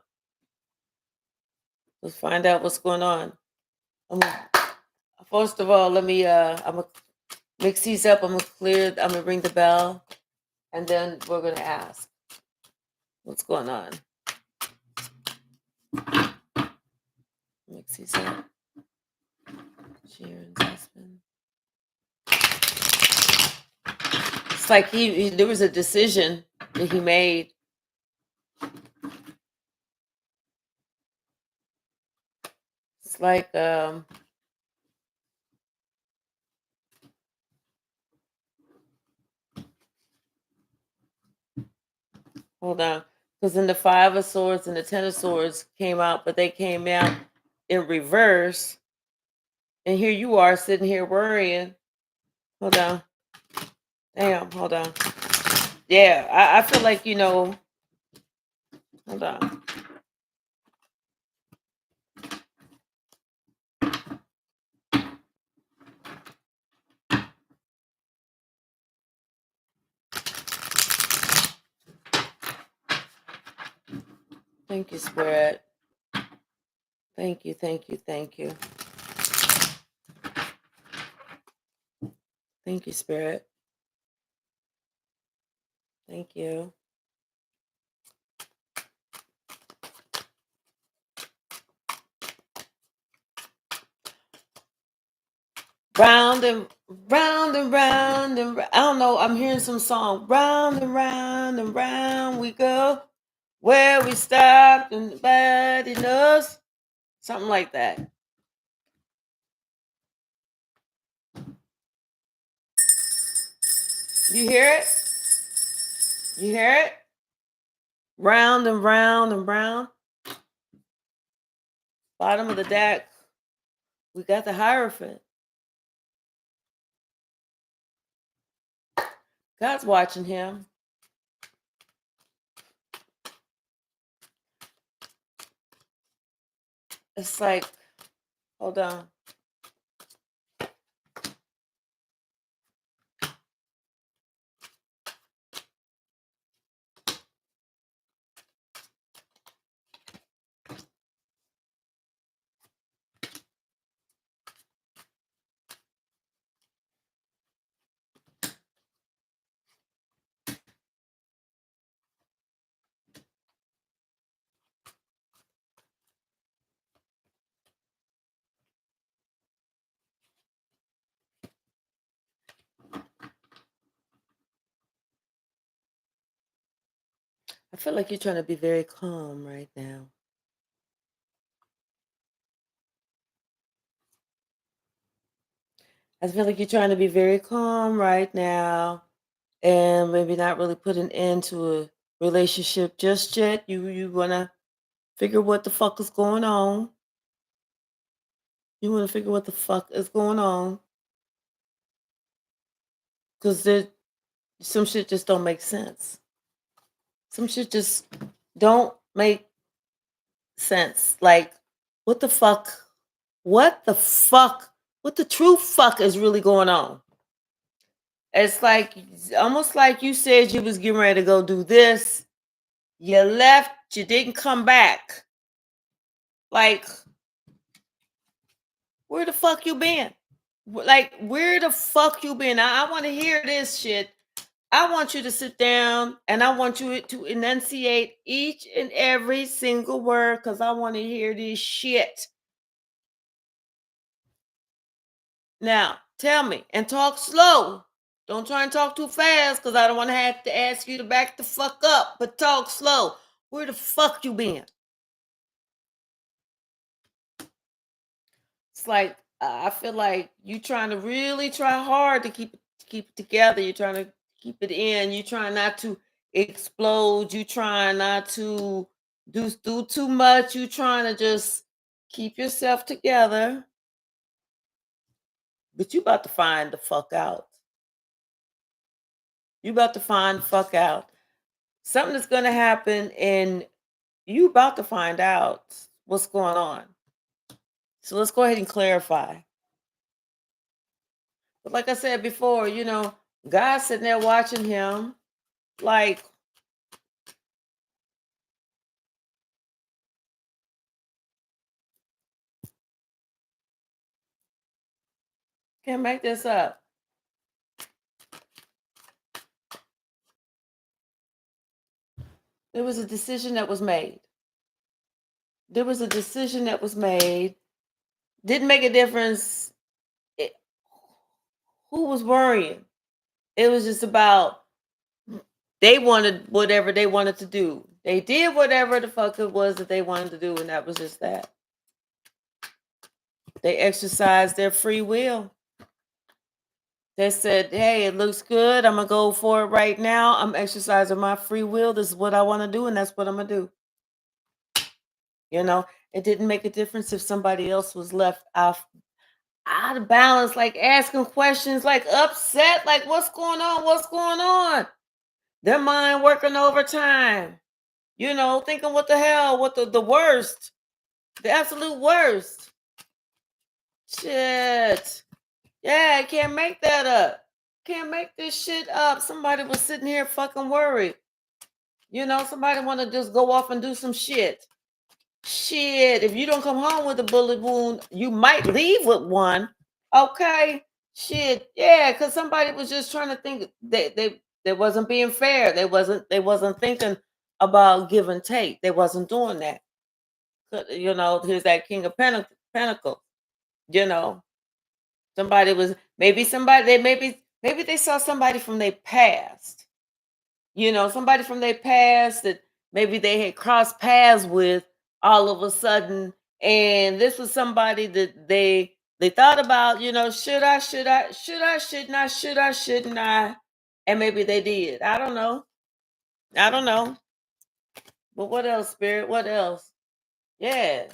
Let's find out what's going on. First of all, let me I'm gonna mix these up. I'm gonna ring the bell, and then we're gonna ask what's going on. Mix these up. Sharon's husband. It's like there was a decision that he made. It's like hold on, because then the Five of Swords and the Ten of Swords came out, but they came out in reverse. And here you are sitting here worrying. Hold on. Damn, hold on. Yeah, I feel like, hold on. Thank you, Spirit. Thank you, thank you, thank you. Thank you, Spirit. Thank you. Round and round and round and I don't know. I'm hearing some song. Round and round we go. Where we stopped and nobody knows. Something like that. You hear it? You hear it? Round and round and round. Bottom of the deck. We got the Hierophant. God's watching him. It's like, hold on. I feel like you're trying to be very calm right now. I feel like you're trying to be very calm right now and maybe not really put an end to a relationship just yet. You wanna figure what the fuck is going on. You wanna figure what the fuck is going on. Cause some shit just don't make sense. Some shit just don't make sense. Like, what the fuck? What the fuck? What the true fuck is really going on? It's like almost like you said you was getting ready to go do this. You left, you didn't come back. Like, Where the fuck you been? Like, where the fuck you been? I want to hear this shit. I want you to sit down and I want you to enunciate each and every single word because I want to hear this shit. Now, tell me and talk slow. Don't try and talk too fast because I don't want to have to ask you to back the fuck up, but talk slow. Where the fuck you been? It's like I feel like you trying to really try hard to keep it together. You're trying to keep it in. You trying not to explode. You trying not to do too much. You trying to just keep yourself together. But you about to find the fuck out. You about to find the fuck out. Something that's gonna happen, and you about to find out what's going on. So let's go ahead and clarify. But like I said before, God's sitting there watching him, like, can't make this up. There was a decision that was made. There was a decision that was made. Didn't make a difference who was worrying. It was just about they wanted whatever they wanted to do. They did whatever the fuck it was that they wanted to do, and that was just that. They exercised their free will. They said, hey, it looks good. I'm going to go for it right now. I'm exercising my free will. This is what I want to do, and that's what I'm going to do. It didn't make a difference if somebody else was left out of balance, like asking questions, like upset, like what's going on? What's going on? Their mind working overtime, thinking what the hell, what the worst, the absolute worst. Shit. Yeah, I can't make that up. Can't make this shit up. Somebody was sitting here fucking worried. Somebody want to just go off and do some shit. Shit, if you don't come home with a bullet wound, you might leave with one. Okay. Shit. Yeah, because somebody was just trying to think they wasn't being fair. They wasn't thinking about give and take. They wasn't doing that. Here's that King of Pentacles. Somebody was maybe they saw somebody from their past. Somebody from their past that maybe they had crossed paths with all of a sudden, and this was somebody that they thought about, shouldn't I, and maybe they did. I don't know. But what else, Spirit? What else? Yeah,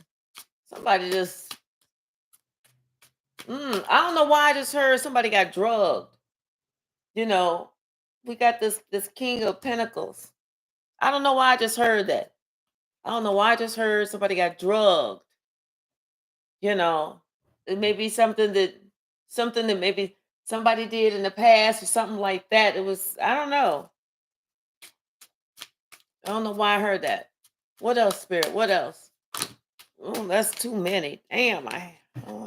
somebody just. I don't know why I just heard somebody got drugged. We got this King of Pentacles. I don't know why I just heard that. I don't know why I just heard somebody got drugged. It may be something that maybe somebody did in the past or something like that. I don't know. I don't know why I heard that. What else, Spirit? What else? Oh, that's too many. Damn, I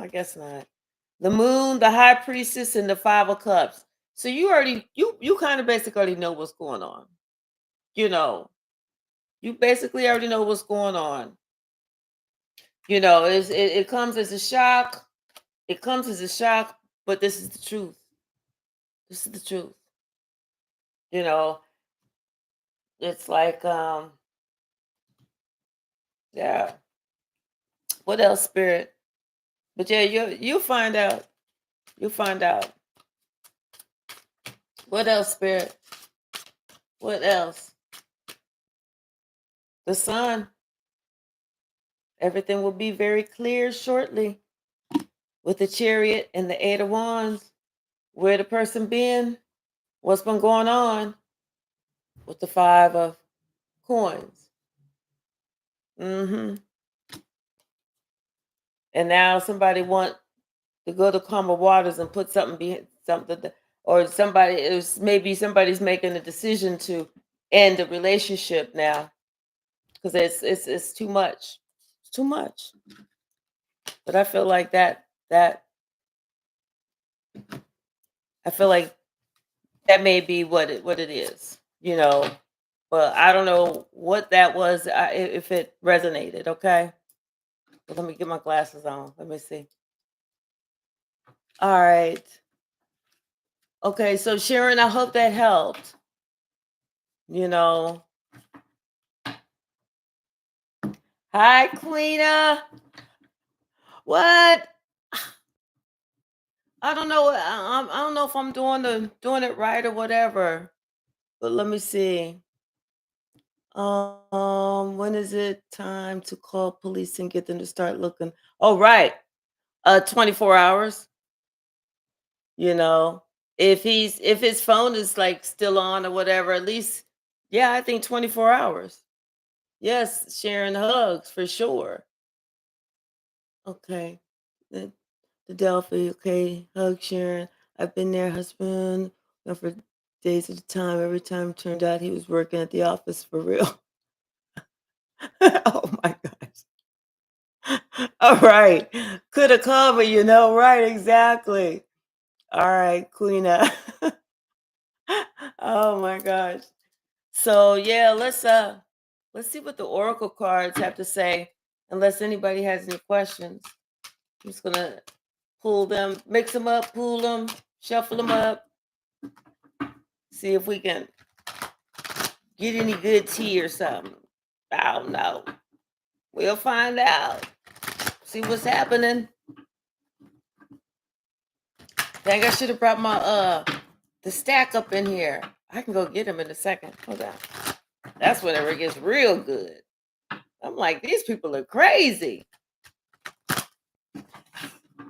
guess not. The Moon, the High Priestess, and the Five of Cups. So you kind of basically already know what's going on. You basically already know what's going on. It comes as a shock. It comes as a shock, but this is the truth. This is the truth. It's like, yeah. What else, Spirit? But yeah, you'll find out. You'll find out. What else, Spirit? What else? The Sun. Everything will be very clear shortly with the Chariot and the Eight of Wands. Where the person been? What's been going on? With the Five of Coins. And now somebody want to go to calmer waters and put something behind something, or maybe somebody's making a decision to end the relationship now because it's too much. It's too much. But I feel like that That I feel like that may be what it is, But I don't know what that was, if it resonated. Okay, but let me get my glasses on. Let me see. All right. Okay, so Sharon, I hope that helped. You know. Hi, Queena. What? I don't know. I don't know if I'm doing it right or whatever. But let me see. When is it time to call police and get them to start looking? Oh, right. 24 hours. You know, if his phone is like still on or whatever, at least, yeah, I think 24 hours. Yes, sharing hugs for sure. Okay. The, the Delphi, okay. Hug Sharon. I've been there, husband, for days at a time. Every time turned out he was working at the office for real. Oh my gosh. All right. Coulda cover, right, exactly. All right, Queena. Oh my gosh. So yeah, let's see what the oracle cards have to say. Unless anybody has any questions, I'm just gonna pull them, mix them up, pull them, shuffle them up, see if we can get any good tea or something. I don't know. We'll find out. See what's happening. Think I should have brought my the stack up in here. I can go get him in a second. Hold on. That's whenever it gets real good. I'm like, these people are crazy.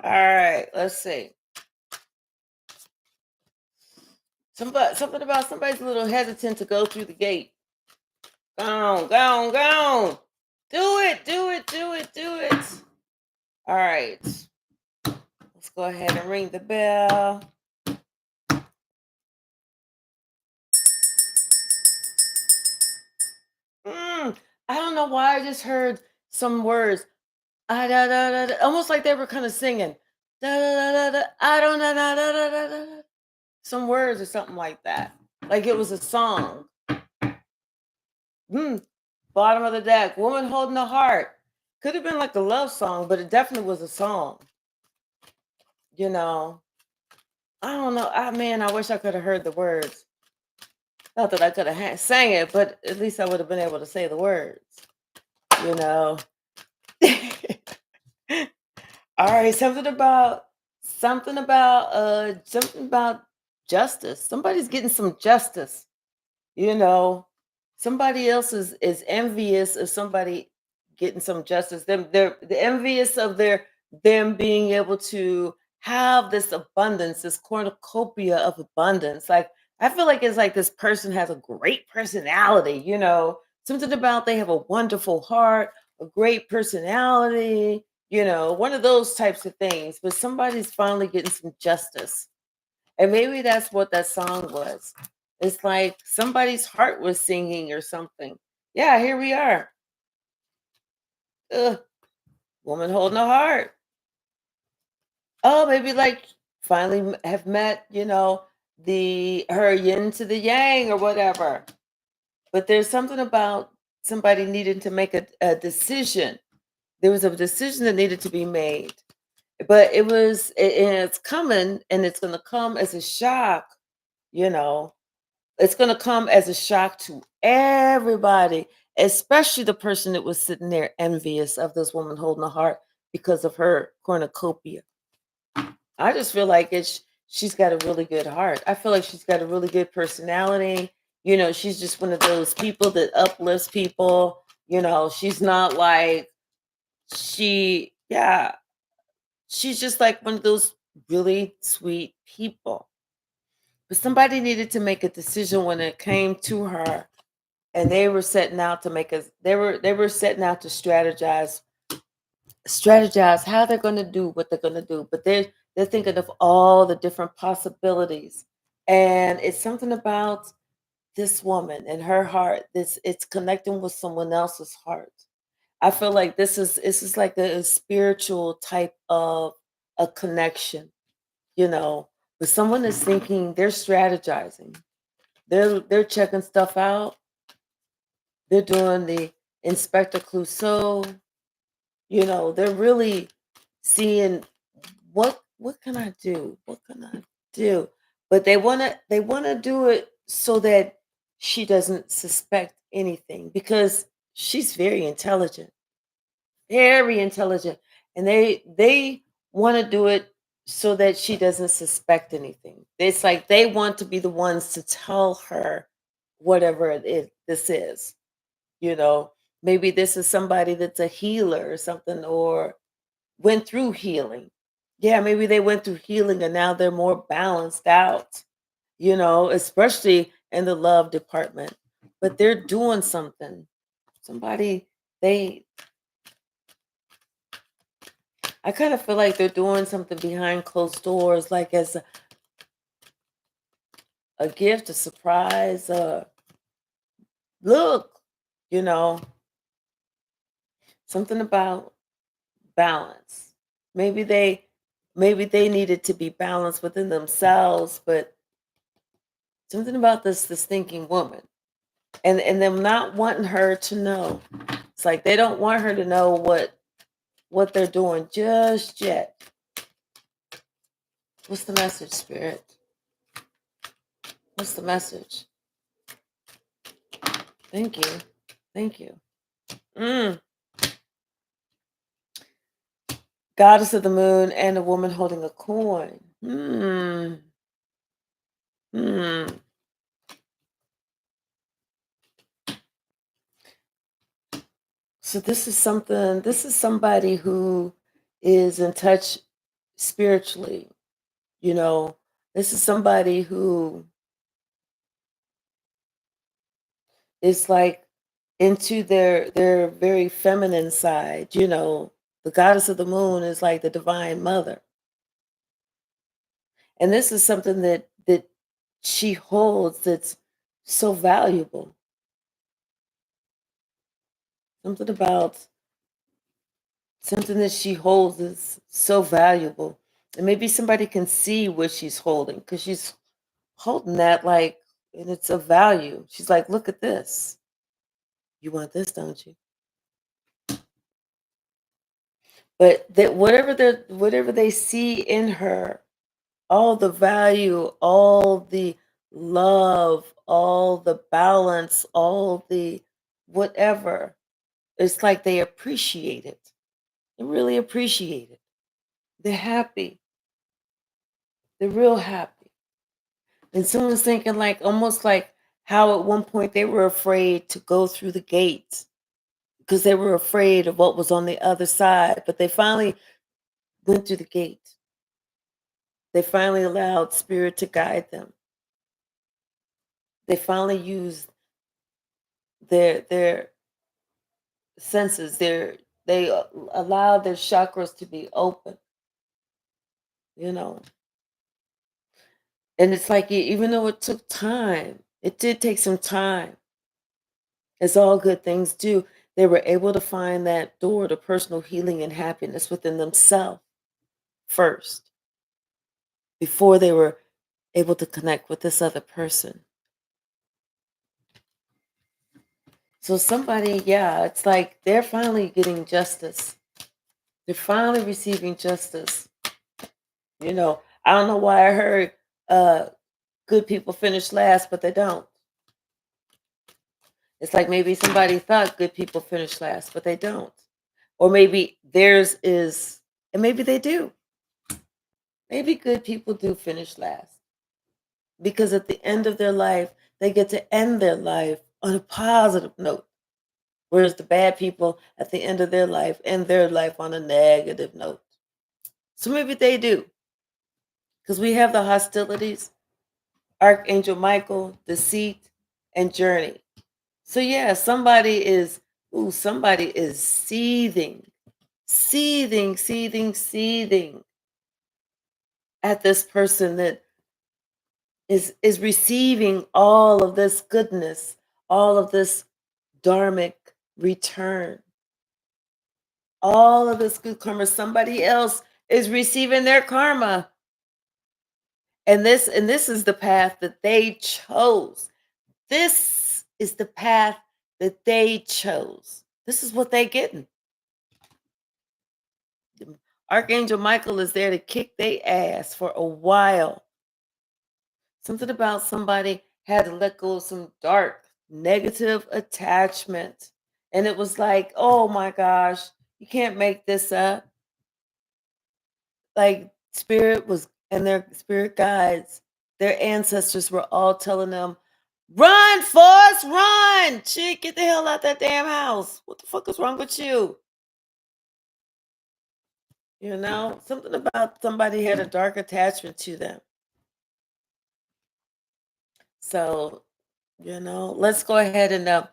All right, let's see. Something about somebody's a little hesitant to go through the gate. Go on, go on, go on. Do it, do it, do it, do it. All right. Let's go ahead and ring the bell. I don't know why I just heard some words. Ah, da, da, da, da, almost like they were kind of singing. Da, da, da, da, da, I don't know. Da, da, da, da, da. Some words or something like that. Like it was a song. Mm, bottom of the deck. Woman holding a heart. Could have been like a love song, but it definitely was a song. You know. I don't know. Man, I wish I could have heard the words. Not that I could have sang it, but at least I would have been able to say the words. You know. All right, something about justice. Somebody's getting some justice, you know. Somebody else is envious of somebody getting some justice. They're envious of them being able to have this abundance, this cornucopia of abundance. Like I feel like it's like this person has a great personality, something about they have a wonderful heart, a great personality, one of those types of things. But somebody's finally getting some justice. And maybe that's what that song was. It's like somebody's heart was singing or something. Yeah, here we are. Ugh, woman holding a heart. Oh, maybe like finally have met, the her yin to the yang or whatever. But there's something about somebody needing to make a decision. There was a decision that needed to be made. But and it's coming, and it's going to come as a shock, you know. It's going to come as a shock to everybody, especially the person that was sitting there envious of this woman holding a heart because of her cornucopia. I just feel like she's got a really good heart. I feel like she's got a really good personality. She's just one of those people that uplifts people. She's not like yeah, she's just like one of those really sweet people. But somebody needed to make a decision when it came to her, and they were setting out to make us. They were setting out to strategize how they're going to do what they're going to do. But they're thinking of all the different possibilities, and it's something about this woman and her heart. It's connecting with someone else's heart. I feel like this is like a spiritual type of a connection, you know. But someone is thinking, they're strategizing, they're checking stuff out, they're doing the Inspector Clouseau, you know, they're really seeing what can I do? What can I do? But they wanna do it so that she doesn't suspect anything because she's very intelligent, and they want to do it so that she doesn't suspect anything. It's like they want to be the ones to tell her whatever this is, you know. Maybe this is somebody that's a healer or something, or went through healing. Yeah, maybe they went through healing and now they're more balanced out, you know, especially in the love department. But they're doing something. Somebody, they, I kind of feel like they're doing something behind closed doors, like as a gift, a surprise, look, you know, something about balance. Maybe they, maybe they needed to be balanced within themselves, but something about this thinking woman, and them not wanting her to know. It's like they don't want her to know what they're doing just yet. What's the message, Spirit? What's the message? Thank you. Thank you. Mm. Goddess of the moon and a woman holding a coin. Hmm. Hmm. So this is somebody who is in touch spiritually, you know. This is somebody who is like into their very feminine side, you know. The goddess of the moon is like the divine mother. And this is something that she holds that's so valuable. Something about something that she holds is so valuable. And maybe somebody can see what she's holding because she's holding that like, and it's a value. She's like, look at this. You want this, don't you? But that whatever they see in her, all the value, all the love, all the balance, all the whatever, it's like they appreciate it. They really appreciate it. They're happy. They're real happy. And someone's thinking like almost like how at one point they were afraid to go through the gates because they were afraid of what was on the other side. But they finally went through the gate. They finally allowed spirit to guide them. They finally used their senses. They allowed their chakras to be open, you know. And it's like even though it took time, it did take some time, as all good things do. They were able to find that door to personal healing and happiness within themselves first before they were able to connect with this other person. So somebody, yeah, it's like they're finally getting justice. They're finally receiving justice. You know, I don't know why I heard uh good people finish last, but they don't. It's like maybe somebody thought good people finish last, but they don't. Or maybe theirs is, and maybe they do. Maybe good people do finish last because at the end of their life, they get to end their life on a positive note. Whereas the bad people at the end of their life end their life on a negative note. So maybe they do because we have the hostilities, Archangel Michael, deceit, and journey. So yeah, somebody is seething, seething at this person that is receiving all of this goodness, all of this dharmic return, all of this good karma. Somebody else is receiving their karma. And this is the path that they chose. This is the path that they chose. This is what they getting. Archangel Michael is there to kick their ass for a while. Something about somebody had to let go of some dark, negative attachment. And it was like, oh my gosh, you can't make this up. Like spirit was, and their spirit guides, their ancestors were all telling them, run, Forrest, run. Shit, get the hell out that damn house. What the fuck is wrong with you? You know, something about somebody had a dark attachment to them. So, let's go ahead and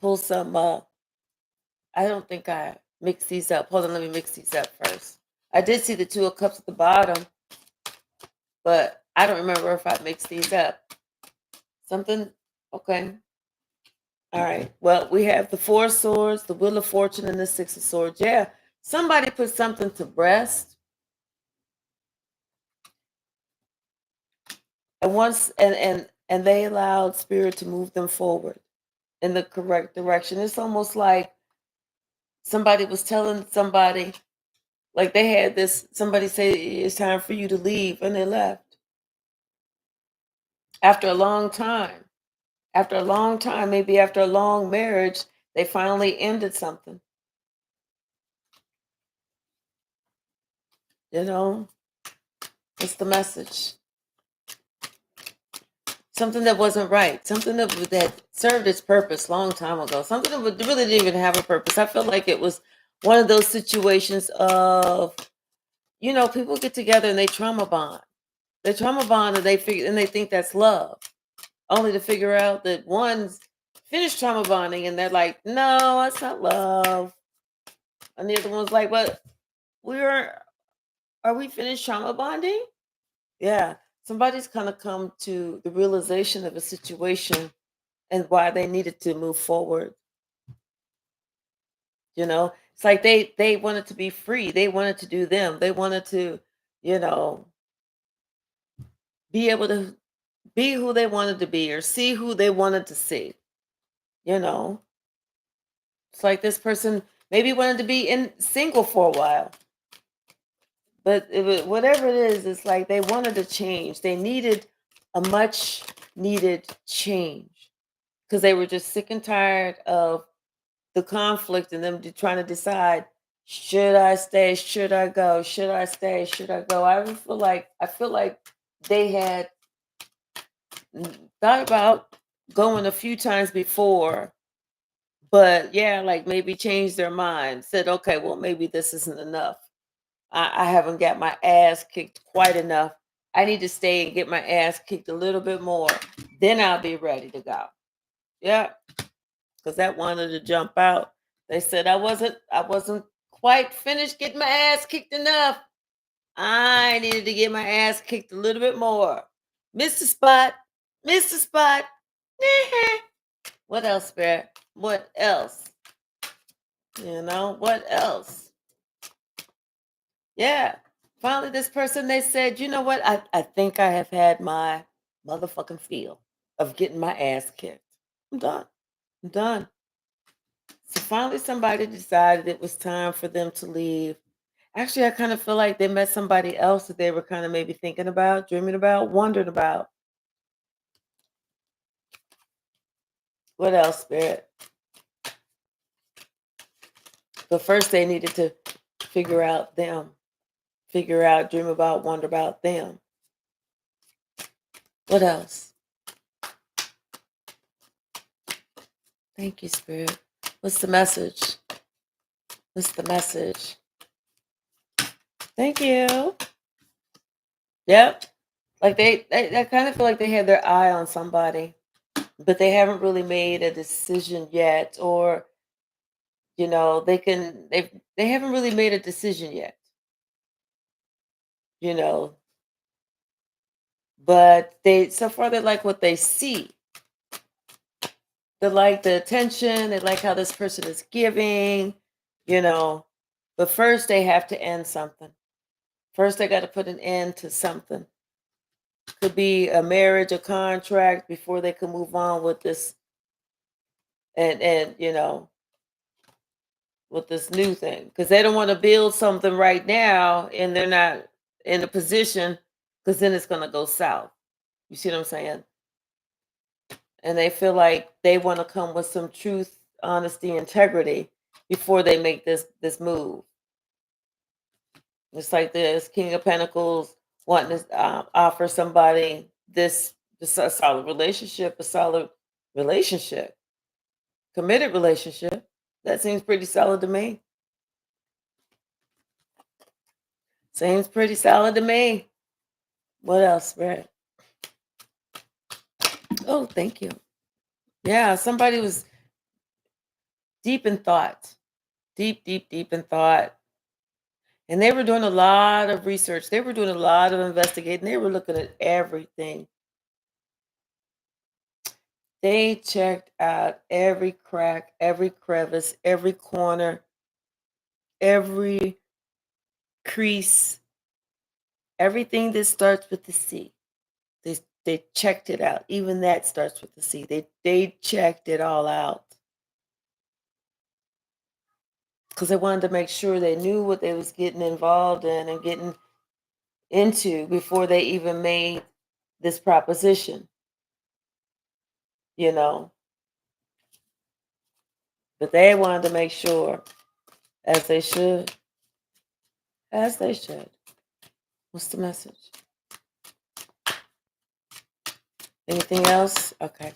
pull some. I don't think I mixed these up. Hold on, let me mix these up first. I did see the two of cups at the bottom, but I don't remember if I mixed these up. Something, okay. All right. Well, we have the Four of Swords, the Wheel of Fortune, and the Six of Swords. Yeah, somebody put something to rest, and once they allowed spirit to move them forward in the correct direction. It's almost like somebody was telling somebody, like they had this. Somebody say it's time for you to leave, and they left after a long time. After a long time, maybe after a long marriage, they finally ended something. You know, what's the message? Something that wasn't right, something that served its purpose long time ago, something that really didn't even have a purpose. I feel like it was one of those situations of, people get together and they trauma bond. They trauma bond and they think that's love, only to figure out that one's finished trauma bonding and they're like, no, that's not love. And the other one's like, but are we finished trauma bonding? Yeah. Somebody's kind of come to the realization of a situation and why they needed to move forward. It's like they wanted to be free. They wanted to do them. They wanted to, you know, be able to be who they wanted to be or see who they wanted to see. You know, it's like this person maybe wanted to be in single for a while, but whatever it is, it's like they wanted to change. They needed a much needed change because they were just sick and tired of the conflict and them trying to decide, should I stay, should I go, should I stay, should I go. I feel like they had thought about going a few times before, but yeah, like maybe changed their mind, said, okay, well, maybe this isn't enough. I haven't got my ass kicked quite enough. I need to stay and get my ass kicked a little bit more, then I'll be ready to go. Yeah, because that wanted to jump out. They said I wasn't quite finished getting my ass kicked enough. I needed to get my ass kicked a little bit more. Mr. Spot, Mr. Spot. What else, Spirit? What else? What else? Yeah. Finally, this person, they said, you know what? I think I have had my motherfucking feel of getting my ass kicked. I'm done. I'm done. So finally, somebody decided it was time for them to leave. Actually, I kind of feel like they met somebody else that they were kind of maybe thinking about, dreaming about, wondering about. What else, Spirit? But first, they needed to figure out them, figure out, dream about, wonder about them. What else? Thank you, Spirit. What's the message? What's the message? Thank you. Yep. Like they kind of feel like they had their eye on somebody, but they haven't really made a decision yet, or they haven't really made a decision yet. You know, but they so far they like what they see. They like the attention. They like how this person is giving. You know, but first they have to end something. First, they got to put an end to something. Could be a marriage, a contract, before they can move on with this and with this new thing, because they don't want to build something right now and they're not in a position, because then it's going to go south. You see what I'm saying? And they feel like they want to come with some truth, honesty, integrity before they make this move. It's like this King of Pentacles wanting to offer somebody this a solid relationship, committed relationship. That seems pretty solid to me. Seems pretty solid to me. What else, Brad? Oh, thank you. Yeah, somebody was deep in thought, deep in thought. And they were doing a lot of research. They were doing a lot of investigating. They were looking at everything. They checked out every crack, every crevice, every corner, every crease, everything that starts with the C. They checked it out. Even that starts with the C. They checked it all out. Because they wanted to make sure they knew what they was getting involved in and getting into before they even made this proposition, you know. But they wanted to make sure, as they should. As they should. What's the message? Anything else? Okay.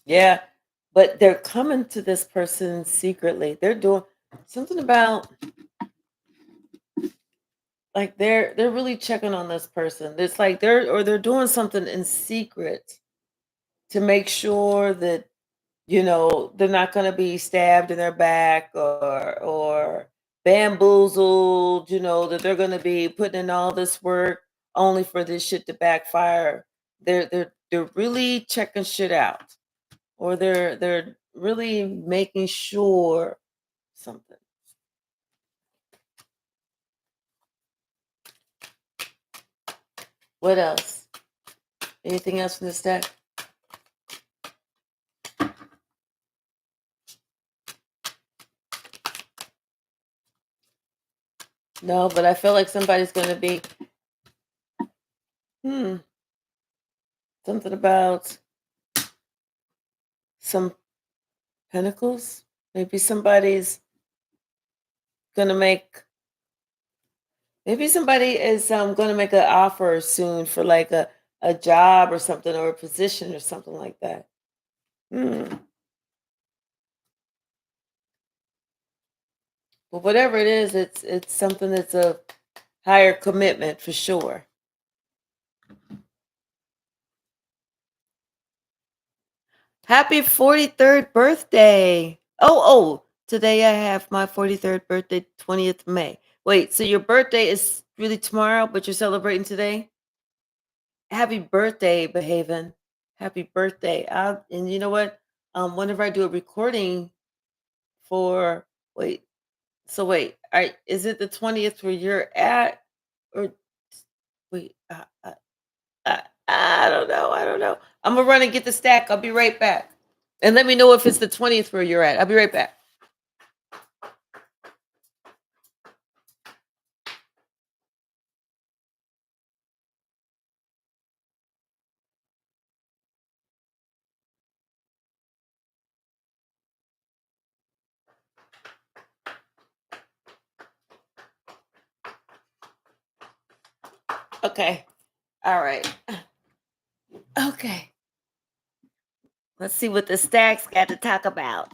Yeah. But they're coming to this person secretly. They're doing something about, like, they're really checking on this person. It's like they're doing something in secret to make sure that they're not going to be stabbed in their back or bamboozled, that they're going to be putting in all this work only for this shit to backfire. They're really checking shit out, or they're really making sure something. What else? Anything else from this deck? No, but I feel like somebody's going to be something about some pentacles. Maybe somebody's gonna make. Maybe somebody is going to make an offer soon for like a job or something, or a position or something like that. But whatever it is, it's something that's a higher commitment for sure. Happy 43rd birthday. Oh, today I have my 43rd birthday, 20th May. Wait, so your birthday is really tomorrow, but you're celebrating today? Happy birthday, Behaven. Happy birthday. And you know what? Whenever I do a recording for wait, is it the 20th where you're at? Or wait, I don't know. I don't know. I'm gonna run and get the stack. I'll be right back. And let me know if it's the 20th where you're at. I'll be right back. Okay. All right. Okay. Let's see what the stacks got to talk about.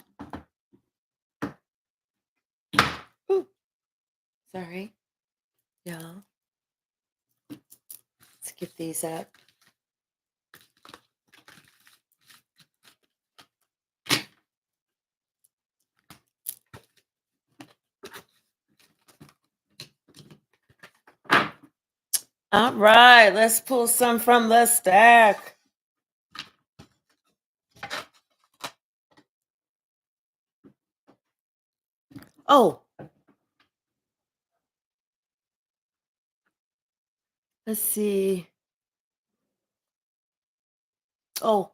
Ooh, sorry, y'all. Let's get these up. All right, let's pull some from the stack. Oh, Let's see. Oh,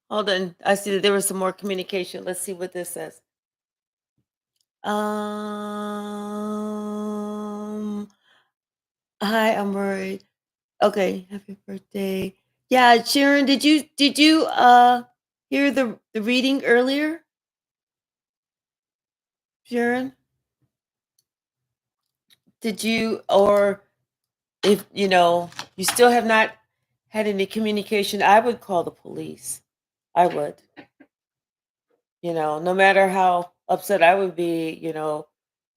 hold on. I see that there was some more communication. Let's see what this says. Hi, I'm worried. Okay, happy birthday. Yeah, Sharon, did you hear the reading earlier? Sharon, did you, or if you still have not had any communication, I would call the police. I would. No matter how upset I would be, if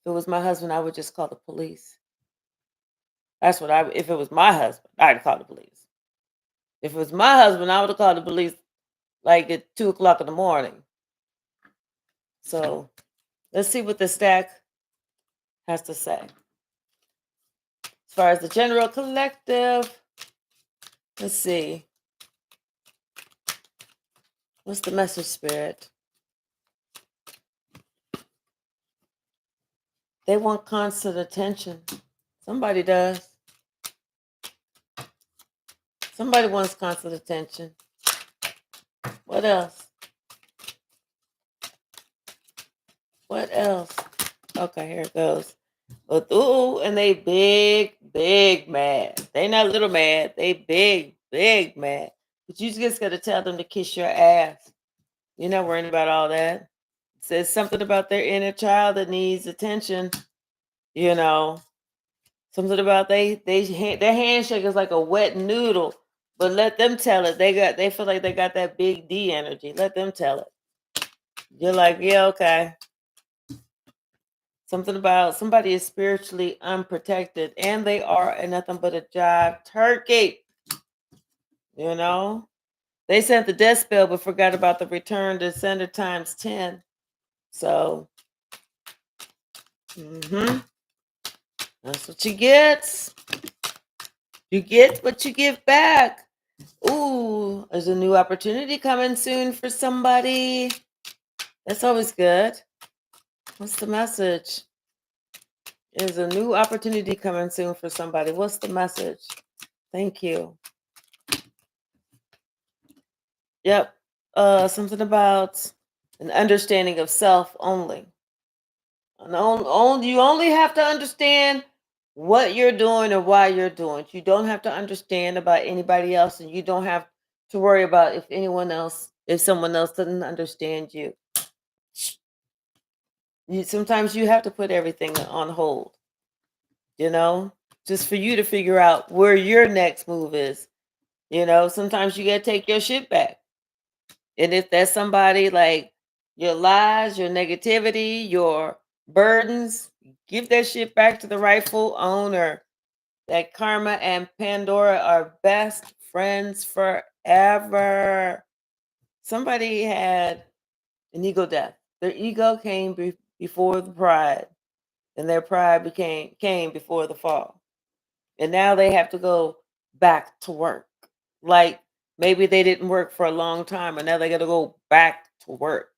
it was my husband, I would just call the police. That's what if it was my husband, I'd call the police. If it was my husband, I would have called the police like at 2 o'clock in the morning. So let's see what the stack has to say. As far as the general collective, let's see. What's the message, Spirit? They want constant attention. Somebody does. Somebody wants constant attention. What else? What else? Okay, here it goes. Ooh, and they big mad. They not little mad. They big mad. But you just got to tell them to kiss your ass. You're not worrying about all that. It says something about their inner child that needs attention. Something about their handshake is like a wet noodle. But let them tell it. They feel like they got that big D energy. Let them tell it. You're like, yeah, okay. Something about somebody is spiritually unprotected and they are nothing but a jive turkey. They sent the death spell but forgot about the return to sender times 10. So, that's what you get. You get what you give back. Ooh, there's a new opportunity coming soon for somebody. That's always good. What's the message? There's a new opportunity coming soon for somebody. What's the message? Thank you. Yep. Something about an understanding of self only. You only have to understand what you're doing or why you're doing it. You don't have to understand about anybody else, and you don't have to worry about if someone else doesn't understand you. Sometimes you have to put everything on hold, just for you to figure out where your next move is. Sometimes you got to take your shit back. And if that's somebody like your lies, your negativity, your burdens, give that shit back to the rightful owner. That Karma and Pandora are best friends forever. Somebody had an ego death. Their ego came before the pride, and their pride came before the fall. And now they have to go back to work. Like maybe they didn't work for a long time, and now they got to go back to work.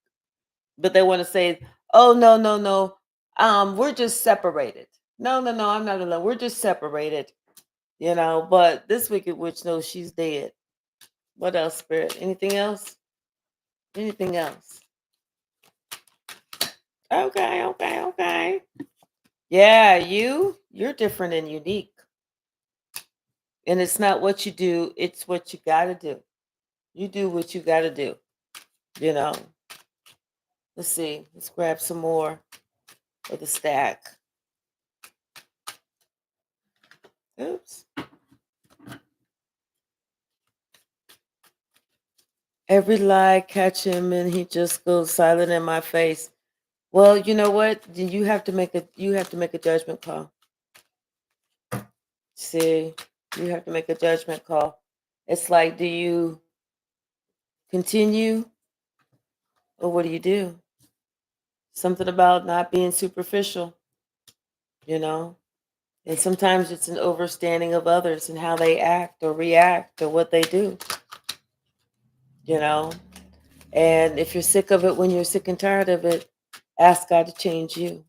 But they want to say, "Oh no, we're just separated." No, I'm not gonna. We're just separated, But this wicked witch knows she's dead. What else, Spirit? Anything else? Anything else? Okay. Yeah, you're different and unique. And it's not what you do, it's what you got to do. You do what you got to do, you know. Let's see. Let's grab some more of the stack. Oops. Every lie catch him and he just goes silent in my face. Well, you know what? You have to make a judgment call. See, you have to make a judgment call. It's like, do you continue or what do you do? Something about not being superficial, you know? And sometimes it's an overstanding of others and how they act or react or what they do, you know? And if you're sick of it, when you're sick and tired of it, ask God to change you.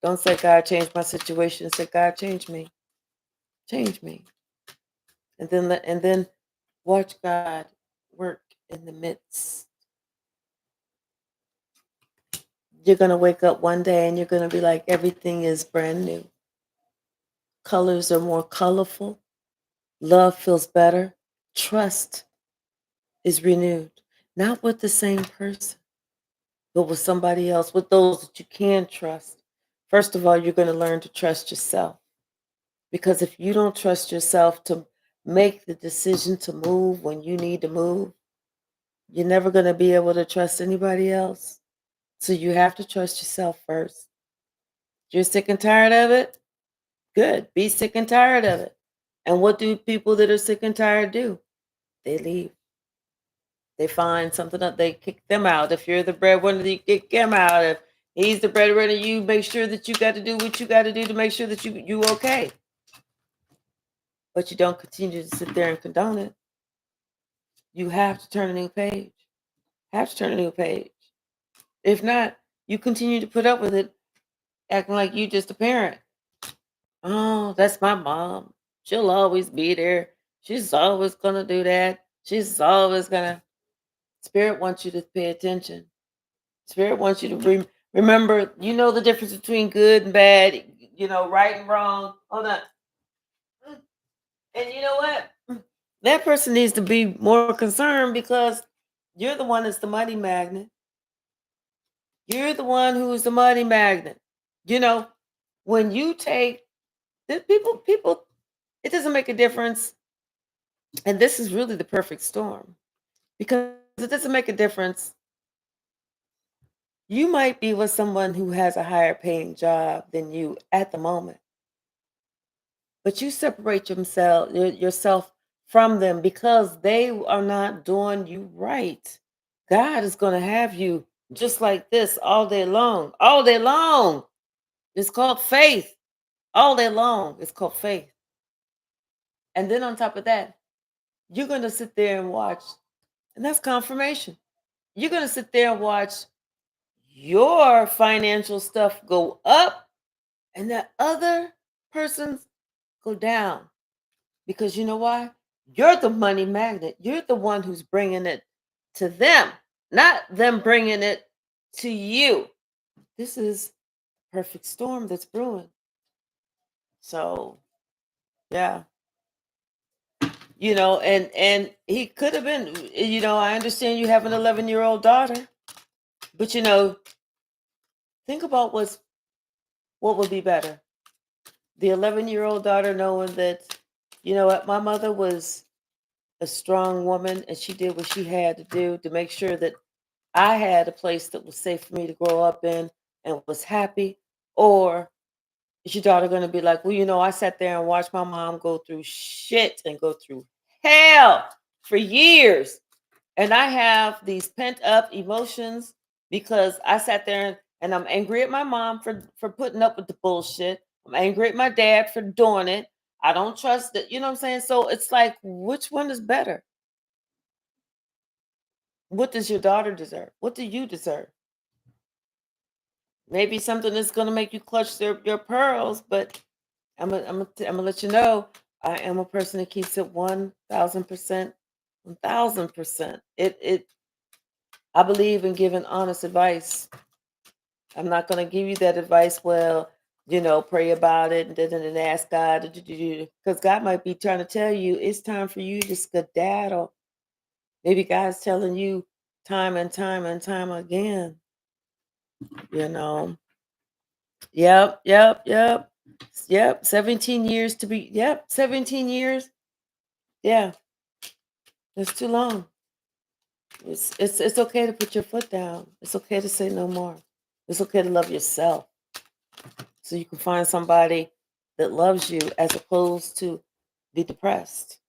Don't say, God, change my situation. Say, God, change me. Change me. And then watch God work in the midst. You're going to wake up one day and you're going to be like, everything is brand new. Colors are more colorful. Love feels better. Trust is renewed. Not with the same person, but with somebody else, with those that you can trust. First of all, you're going to learn to trust yourself. Because if you don't trust yourself to make the decision to move when you need to move, you're never going to be able to trust anybody else. So you have to trust yourself first. You're sick and tired of it? Good. Be sick and tired of it. And what do people that are sick and tired do? They leave. They find something that they kick them out. If you're the breadwinner, you kick him out. If he's the breadwinner, you make sure that you got to do what you got to do to make sure that you okay. But you don't continue to sit there and condone it. You have to turn a new page. Have to turn a new page. If not, you continue to put up with it, acting like you just a parent. Oh, that's my mom. She'll always be there. She's always gonna do that. She's always gonna. Spirit wants you to pay attention. Spirit wants you to remember. You know the difference between good and bad. You know, right and wrong. Hold on. And you know what? That person needs to be more concerned because you're the one that's the money magnet. You're the one who's the money magnet. You know, when you take the people, it doesn't make a difference. And this is really the perfect storm because it doesn't make a difference. You might be with someone who has a higher paying job than you at the moment, but you separate yourself from them because they are not doing you right. God is going to have you just like this all day long. All day long. It's called faith. All day long. It's called faith. And then on top of that, you're going to sit there and watch, and that's confirmation. You're going to sit there and watch your financial stuff go up and that other person's go down. Because you know why? You're the money magnet. You're the one who's bringing it to them, not them bringing it to you. This is perfect storm that's brewing. So, yeah. And he could have been, I understand you have an 11-year-old daughter, but think about what would be better. The 11-year-old daughter knowing that, you know what, my mother was a strong woman and she did what she had to do to make sure that I had a place that was safe for me to grow up in and was happy. Or is your daughter going to be like, well, I sat there and watched my mom go through shit and go through hell for years. And I have these pent up emotions because I sat there and I'm angry at my mom for putting up with the bullshit. I'm angry at my dad for doing it. I don't trust it. You know what I'm saying? So it's like, which one is better? What does your daughter deserve? What do you deserve? Maybe something that's going to make you clutch your pearls, but I'm gonna let you know I am a person that keeps it 1,000%, 1,000%. I believe in giving honest advice. I'm not going to give you that advice. Well, pray about it and then ask God because God might be trying to tell you it's time for you to skedaddle. Maybe God's telling you time and time and time again. You know. Yep, yep, yep, yep. 17 years to be. Yep, 17 years. Yeah, it's too long. It's okay to put your foot down. It's okay to say no more. It's okay to love yourself. So you can find somebody that loves you as opposed to be depressed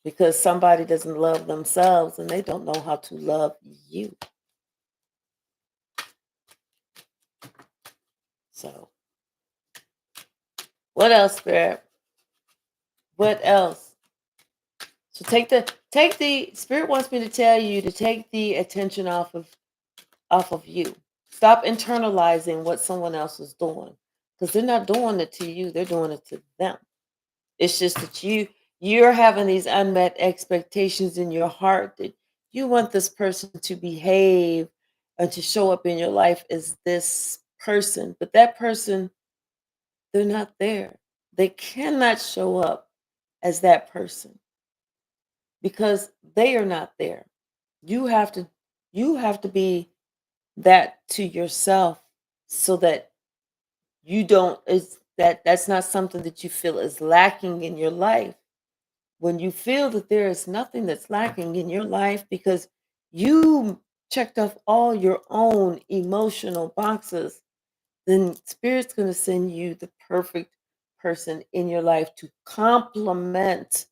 because somebody doesn't love themselves and they don't know how to love you. So what else, Spirit? What else? So take the Spirit wants me to tell you to take the attention off of you. Stop internalizing what someone else is doing because they're not doing it to you, they're doing it to them. It's just that you're having these unmet expectations in your heart that you want this person to behave and to show up in your life as this person, but that person, they're not there. They cannot show up as that person because they are not there. You have to you have to be that to yourself so that you don't is that's not something that you feel is lacking in your life. When you feel that there is nothing that's lacking in your life because you checked off all your own emotional boxes, then spirit's going to send you the perfect person in your life to complement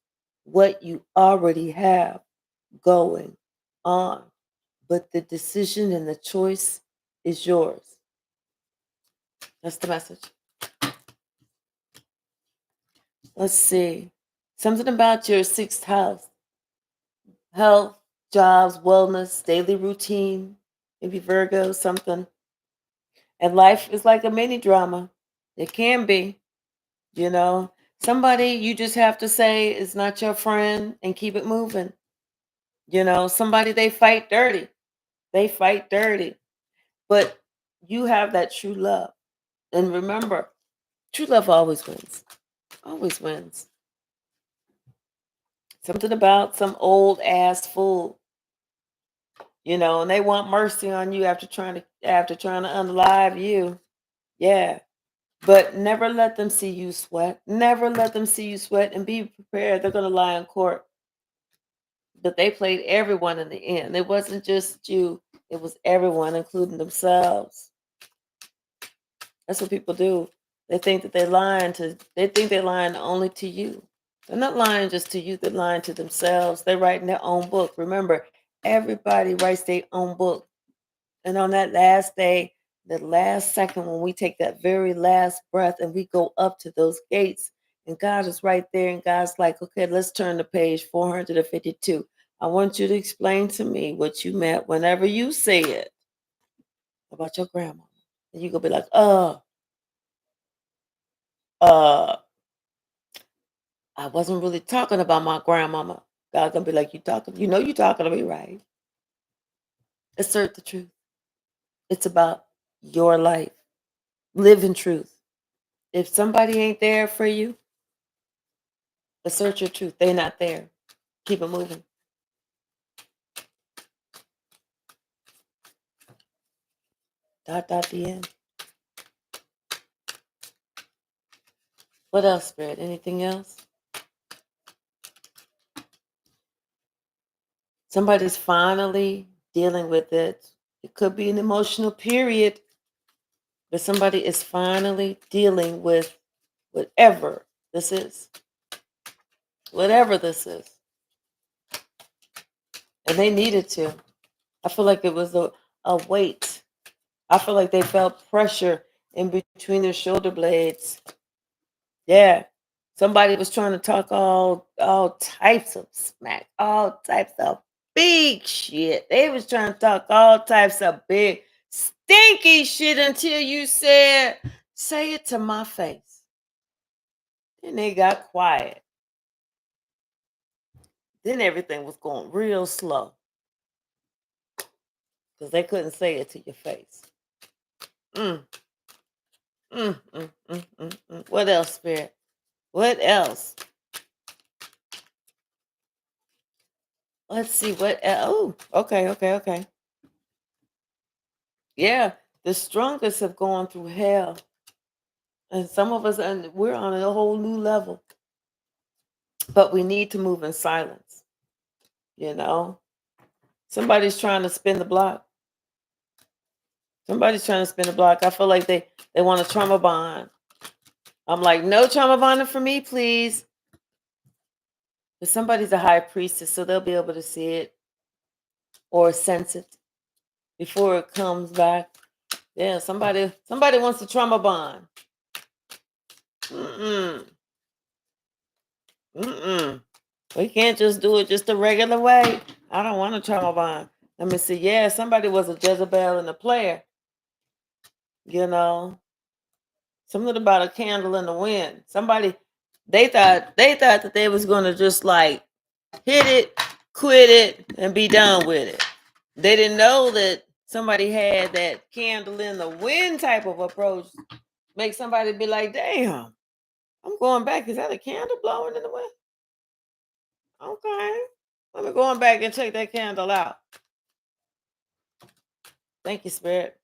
what you already have going on. But the decision and the choice is yours. That's the message. Let's see. Something about your sixth house: health, jobs, wellness, daily routine, maybe Virgo, something. And life is like a mini drama. It can be, you know. Somebody you just have to say is not your friend and keep it moving. You know, somebody they fight dirty. They fight dirty. But you have that true love. And remember, true love always wins. Always wins. Something about some old ass fool, and they want mercy on you after trying to unalive you. Yeah. But never let them see you sweat. Never let them see you sweat and be prepared. They're gonna lie in court. But they played everyone in the end. It wasn't just you, it was everyone, including themselves. That's what people do. They think they're lying only to you. They're not lying just to you, they're lying to themselves. They're writing their own book. Remember, everybody writes their own book. And on that last day, the last second, when we take that very last breath and we go up to those gates, and God is right there, and God's like, okay, let's turn to page 452. I want you to explain to me what you meant whenever you said about your grandma. And you gonna be like, uh, I wasn't really talking about my grandmama. God's gonna be like, you talking to me, right? Assert the truth. It's about your life. Live in truth. If somebody ain't there for you, assert your truth. They're not there. Keep it moving. The end. What else, Spirit? Anything else? Somebody's finally dealing with it. It could be an emotional period, but somebody is finally dealing with whatever this is. Whatever this is. And they needed to. I feel like it was a weight. I feel like they felt pressure in between their shoulder blades. Yeah. Somebody was trying to talk all types of smack, all types of big shit. They was trying to talk all types of big stinky shit until you said, say it to my face. Then they got quiet. Then everything was going real slow. Because they couldn't say it to your face. Mm, mm. What else, Spirit? What else? Let's see what else. Oh, okay. Yeah, the strongest have gone through hell. And some of us, and we're on a whole new level. But we need to move in silence. You know? Somebody's trying to spin the block. Somebody's trying to spin the block. I feel like they want a trauma bond. I'm like, no trauma bonding for me, please. But somebody's a high priestess, so they'll be able to see it or sense it before it comes back. Yeah, somebody wants a trauma bond. We can't just do it just the regular way. I don't want a trauma bond. Let me see. Yeah, somebody was a Jezebel and a player. You know, something about a candle in the wind. Somebody They thought that they was gonna just like hit it, quit it, and be done with it. They didn't know that somebody had that candle in the wind type of approach. Make somebody be like, damn, I'm going back. Is that a candle blowing in the wind? Okay. Let me go on back and check that candle out. Thank you, Spirit.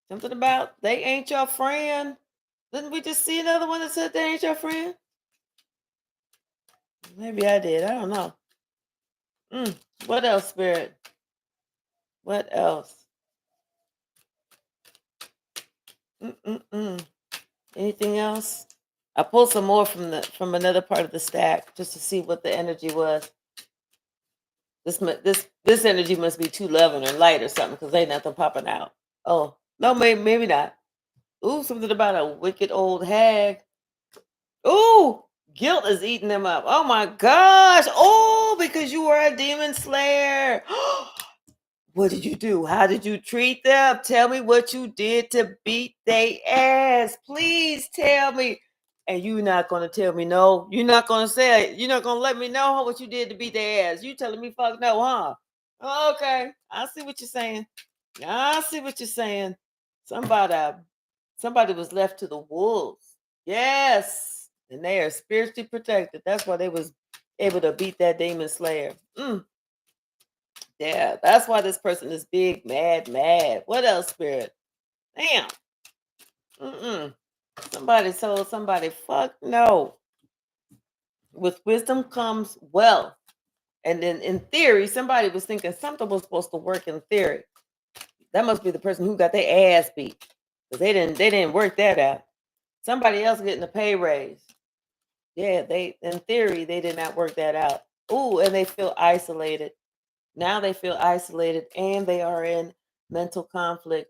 Something about they ain't your friend. Didn't we just see another one that said they ain't your friend? Maybe I did. I don't know. What else, Spirit? What else? Mm-mm-mm. Anything else? I pulled some more from another part of the stack just to see what the energy was. This energy must be too loving or light or something because ain't nothing popping out. Oh no, maybe not. Ooh, something about a wicked old hag. Ooh, guilt is eating them up. Oh my gosh. Oh, because you were a demon slayer. What did you do? How did you treat them? Tell me what you did to beat they ass. Please tell me. And you're not gonna tell me no. You're not gonna say it. You're not gonna let me know what you did to beat their ass. You telling me fuck no, huh? Okay. I see what you're saying. I see what you're saying. Somebody somebody was left to the wolves. Yes. And they are spiritually protected. That's why they was able to beat that demon slayer. Yeah, that's why this person is big, mad. What else, Spirit? Damn. Mm-mm. Somebody told somebody, fuck no. With wisdom comes wealth. And then in theory, somebody was thinking something was supposed to work in theory. That must be the person who got their ass beat. Because they didn't work that out. Somebody else getting a pay raise. Yeah, they in theory they did not work that out. Ooh, and they feel isolated. Now they feel isolated and they are in mental conflict,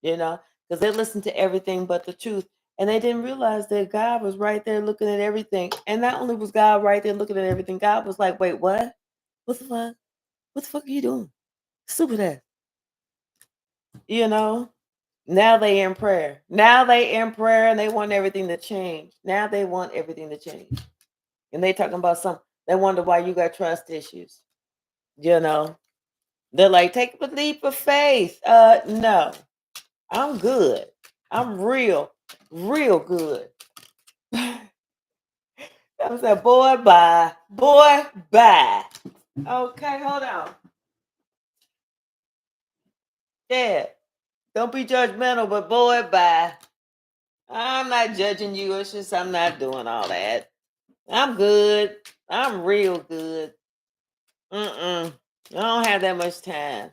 because they listen to everything but the truth. And they didn't realize that God was right there looking at everything. And not only was God right there looking at everything, God was like, wait, what? What the fuck? What the fuck are you doing? Stupid ass. You know? Now they in prayer. Now they in prayer and they want everything to change. Now they want everything to change. And they talking about they wonder why you got trust issues. You know? They're like, take a leap of faith. No. I'm good. I'm real good. I was like, boy, bye. Boy, bye. Okay, hold on. Yeah. Don't be judgmental, but boy, bye. I'm not judging you. It's just I'm not doing all that. I'm good. I'm real good. I don't have that much time.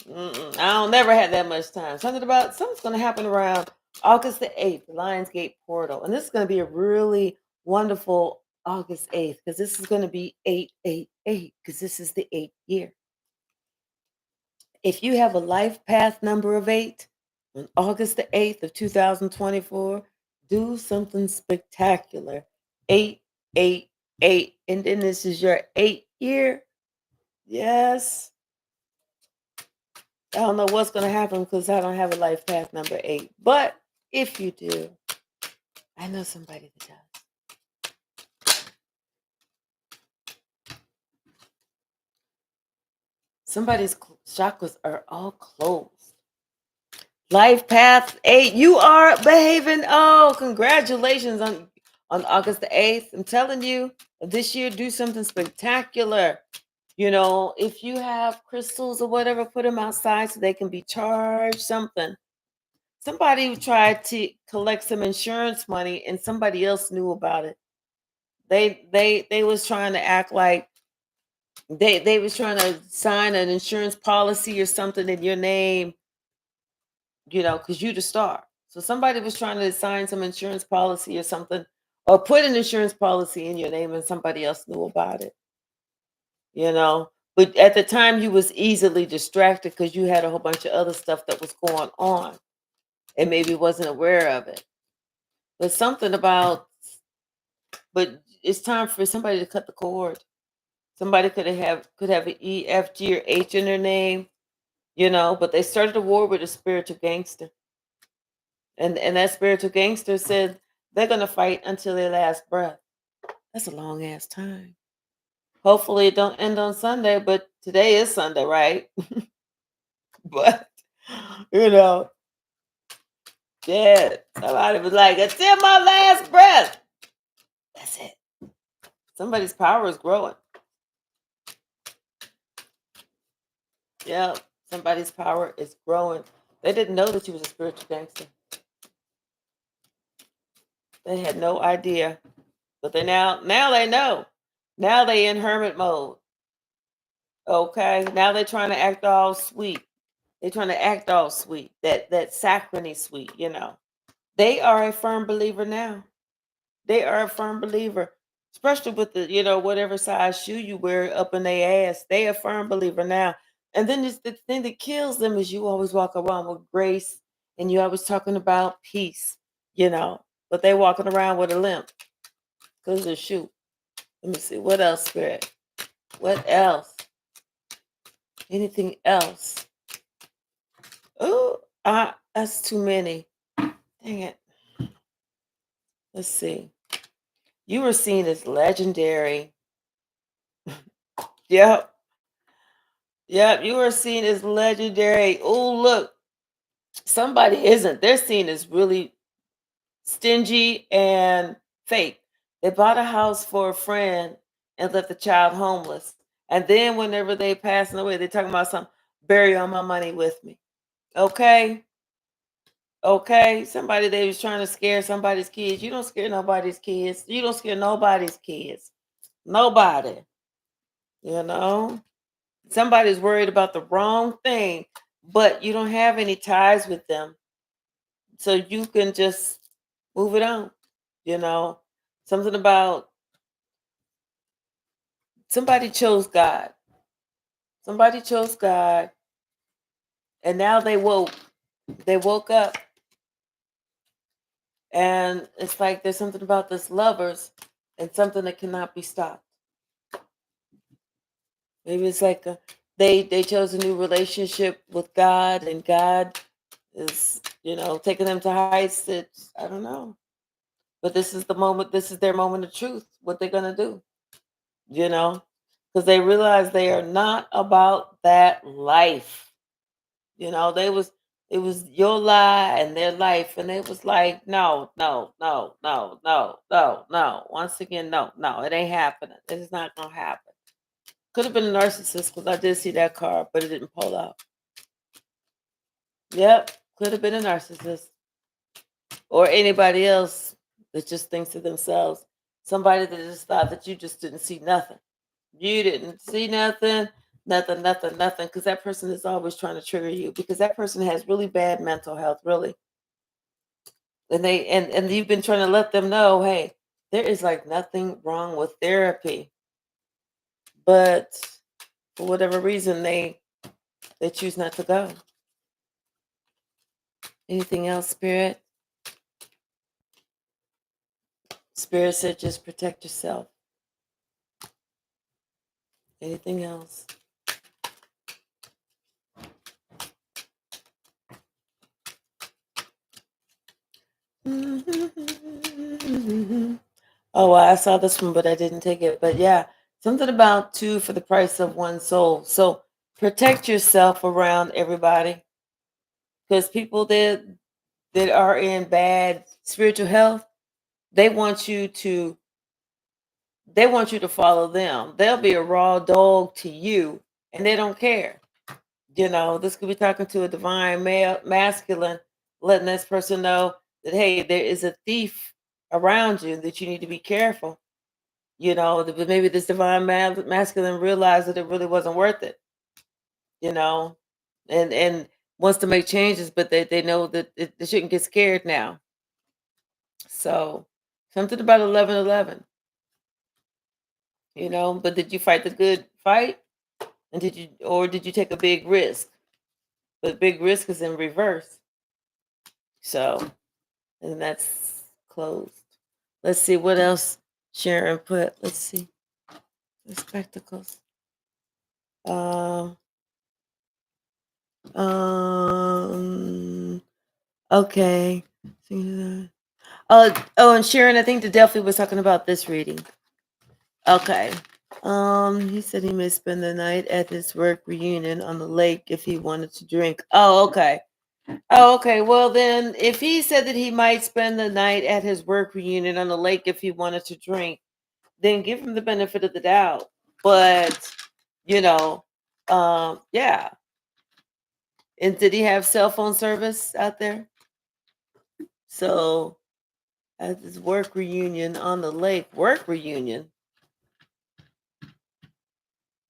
I don't never have that much time. Something's going to happen around August the 8th, the Lionsgate portal. And this is going to be a really wonderful August 8th because this is going to be 888 because this is the 8th year. If you have a life path number of 8 on August the 8th of 2024, do something spectacular. 888. And then this is your 8th year. Yes. I don't know what's going to happen because I don't have a life path number 8. But if you do, I know somebody that does. Somebody's chakras are all closed. Life path 8, you are behaving. Oh, congratulations on August the 8th. I'm telling you, this year, do something spectacular. If you have crystals or whatever, put them outside so they can be charged, something. Somebody tried to collect some insurance money and somebody else knew about it. They was trying to act like they was trying to sign an insurance policy or something in your name, because you the star. So somebody was trying to sign some insurance policy or something, or put an insurance policy in your name and somebody else knew about it. But at the time you was easily distracted because you had a whole bunch of other stuff that was going on and maybe wasn't aware of it. But but it's time for somebody to cut the cord. Somebody could have an E, F, G, or H in their name, but they started a war with a spiritual gangster. And that spiritual gangster said They're going to fight until their last breath. That's a long ass time. Hopefully it don't end on Sunday, but today is Sunday, right? But you know, yeah, somebody was like, until my last breath. That's it. Somebody's power is growing. Yeah, somebody's power is growing. They didn't know that you was a spiritual gangster. They had no idea. But they now they know. Now they in hermit mode. Okay. Now they're trying to act all sweet. They're trying to act all sweet. That saccharine sweet, you know. They are a firm believer now. They are a firm believer. Especially with the, whatever size shoe you wear up in their ass. They a firm believer now. And then it's the thing that kills them is you always walk around with grace and you always talking about peace, But they walking around with a limp because of the shoe. Let me see. What else, Spirit? What else? Anything else? Oh, that's too many. Dang it. Let's see. You were seen as legendary. Yep. Yep. You were seen as legendary. Oh, look. Somebody isn't. They're seen as really stingy and fake. They bought a house for a friend and left the child homeless. And then whenever they passing away, they're talking about something, bury all my money with me. Okay. Okay. Somebody they was trying to scare somebody's kids. You don't scare nobody's kids. You don't scare nobody's kids. Nobody. You know? Somebody's worried about the wrong thing, but you don't have any ties with them. So you can just move it on. Something about somebody chose God. Somebody chose God, and now they woke. They woke up, and it's like there's something about this lovers and something that cannot be stopped. Maybe it's like they chose a new relationship with God, and God is taking them to heights that I don't know. But this is the moment. This is their moment of truth. What they're gonna do, because they realize they are not about that life. They was it was your lie and their life, and it was like no, no, no, no, no, no, no. Once again, no, no, it ain't happening. It is not gonna happen. Could have been a narcissist because I did see that card, but it didn't pull out. Yep, could have been a narcissist or anybody else that just thinks to themselves. Somebody that just thought that you just didn't see nothing. You didn't see nothing, nothing, nothing, nothing, because that person is always trying to trigger you because that person has really bad mental health, really. And and you've been trying to let them know, hey, there is like nothing wrong with therapy. But for whatever reason they choose not to go. Anything else, Spirit? Spirit said just protect yourself. Anything else? Oh, well, I saw this one, but I didn't take it. But yeah, something about two for the price of one soul. So protect yourself around everybody because people that are in bad spiritual health, they want you to follow them. They'll be a raw dog to you, and they don't care. This could be talking to a divine male, masculine, letting this person know that hey, there is a thief around you that you need to be careful. But maybe this divine masculine realized that it really wasn't worth it. You know, and wants to make changes, but they know that they shouldn't get scared now. So something about 11:11. But did you fight the good fight, and did you take a big risk? But big risk is in reverse. So, and that's closed. Let's see what else Sharon put. Let's see the spectacles. Um. Okay. Oh, and Sharon, I think the Delphi was talking about this reading. Okay. He said he may spend the night at his work reunion on the lake if he wanted to drink. Oh, okay. Oh, okay. Well, then, if he said that he might spend the night at his work reunion on the lake if he wanted to drink, then give him the benefit of the doubt. But, you know, yeah. And did he have cell phone service out there? So, at his work reunion on the lake, work reunion.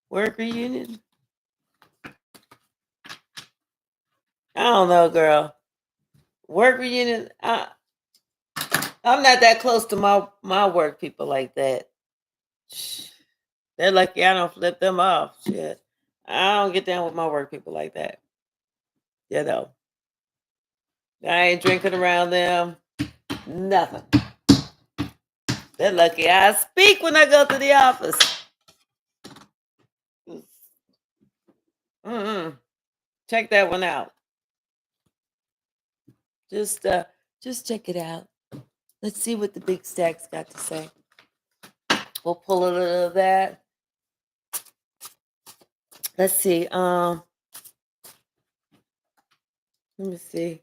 Work reunion? I don't know, girl. Work reunion. I'm not that close to my work people like that. Shh. They're lucky I don't flip them off. Shit. I don't get down with my work people like that. You know. I ain't drinking around them. Nothing. They're lucky I speak when I go to the office. Mm-mm. Check that one out. Just check it out. Let's see what the big stack's got to say. We'll pull a little of that. Let's see. Let me see.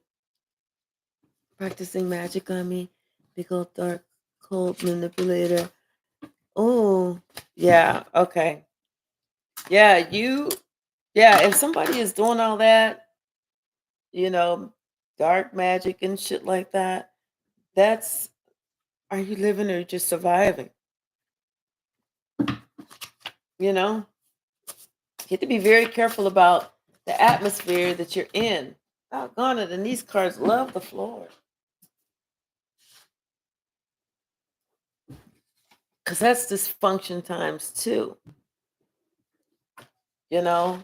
Practicing magic on me. Big old dark, cold manipulator. Oh, yeah. Okay. Yeah, if somebody is doing all that, you know, dark magic and shit like that, that's, are you living or just surviving? You know, you have to be very careful about the atmosphere that you're in. Doggone it. And these cards love the floor. Because that's dysfunction times two. You know,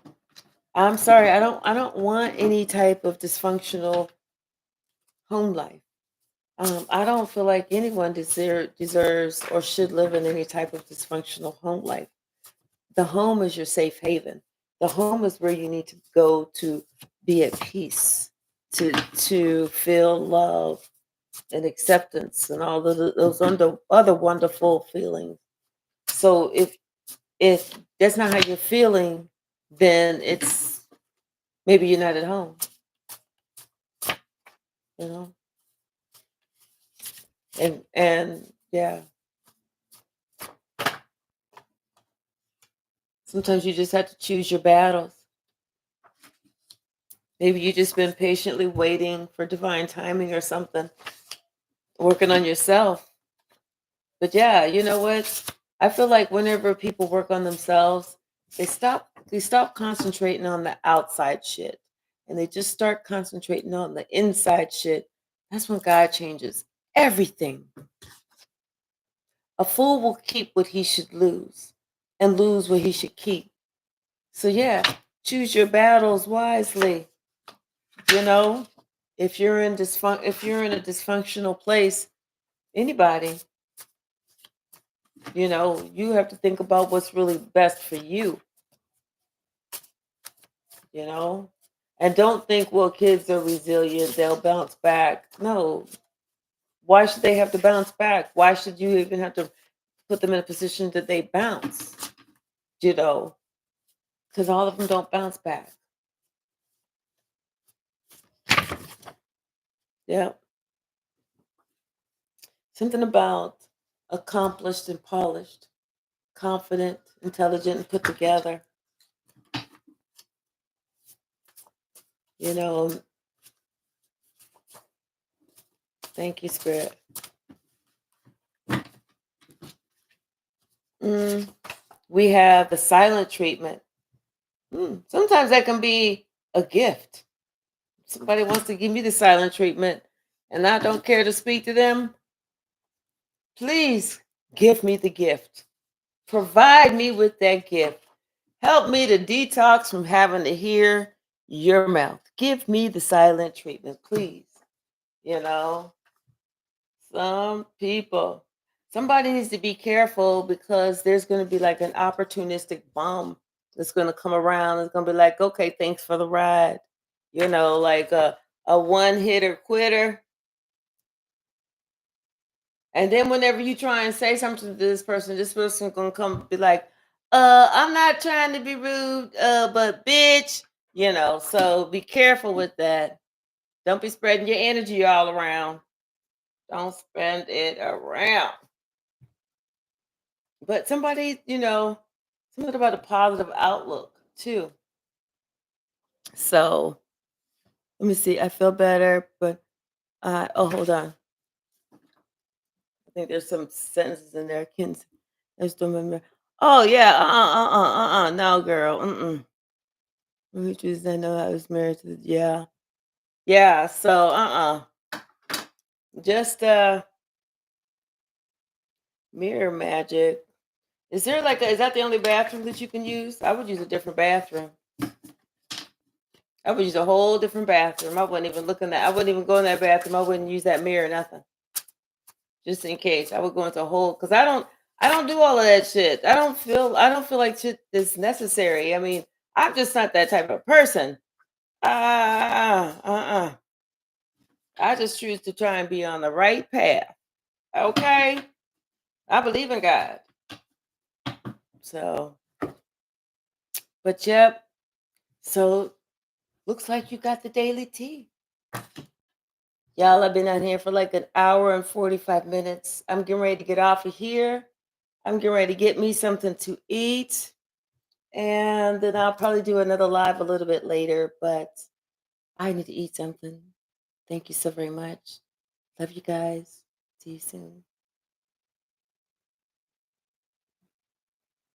I'm sorry, I don't want any type of dysfunctional home life. I don't feel like anyone deserves or should live in any type of dysfunctional home life. The home is your safe haven. The home is where you need to go to be at peace, to feel love and acceptance and all those other wonderful feelings. So if that's not how you're feeling, then it's maybe you're not at home. You know, and yeah, sometimes you just have to choose your battles. Maybe you just been patiently waiting for divine timing or something, working on yourself. But yeah, you know what? I feel like whenever people work on themselves, they stop concentrating on the outside shit and they just start concentrating on the inside shit. That's when God changes everything. A fool will keep what he should lose and lose what he should keep. So yeah, choose your battles wisely. You know, if you're in a dysfunctional place, anybody, you have to think about what's really best for you, you know? And don't think, well, kids are resilient, they'll bounce back. No. Why should they have to bounce back? Why should you even have to put them in a position that they bounce? You know, because all of them don't bounce back. Yeah. Something about accomplished and polished, confident, intelligent, and put together. You know, thank you, Spirit. Mm, we have the silent treatment. Sometimes that can be a gift. Somebody wants to give me the silent treatment and I don't care to speak to them. Please give me the gift. Provide me with that gift. Help me to detox from having to hear your mouth. Give me the silent treatment, please. You know, some people, somebody needs to be careful because there's going to be like an opportunistic bum that's going to come around. It's going to be like, okay, thanks for the ride. Like a one hitter quitter. And then whenever you try and say something to this person gonna come be like, I'm not trying to be rude, but bitch, so be careful with that. Don't be spreading your energy all around. Don't spend it around. But something about a positive outlook too. So let me see. I feel better, but hold on. I think there's some sentences in there. I just don't remember. Oh yeah, no, girl, Which is I know I was married to. Yeah, yeah. So just mirror magic. Is that the only bathroom that you can use? I would use a different bathroom. I would use a whole different bathroom. I wouldn't even look in that. I wouldn't even go in that bathroom. I wouldn't use that mirror, nothing. Just in case. I would go into a whole because I don't do all of that shit. I don't feel like shit is necessary. I mean, I'm just not that type of person. Uh. I just choose to try and be on the right path. Okay? I believe in God. So, but yep. So looks like you got the daily tea. Y'all, I've been out here for like an hour and 45 minutes. I'm getting ready to get off of here. I'm getting ready to get me something to eat. And then I'll probably do another live a little bit later, but I need to eat something. Thank you so very much. Love you guys. See you soon.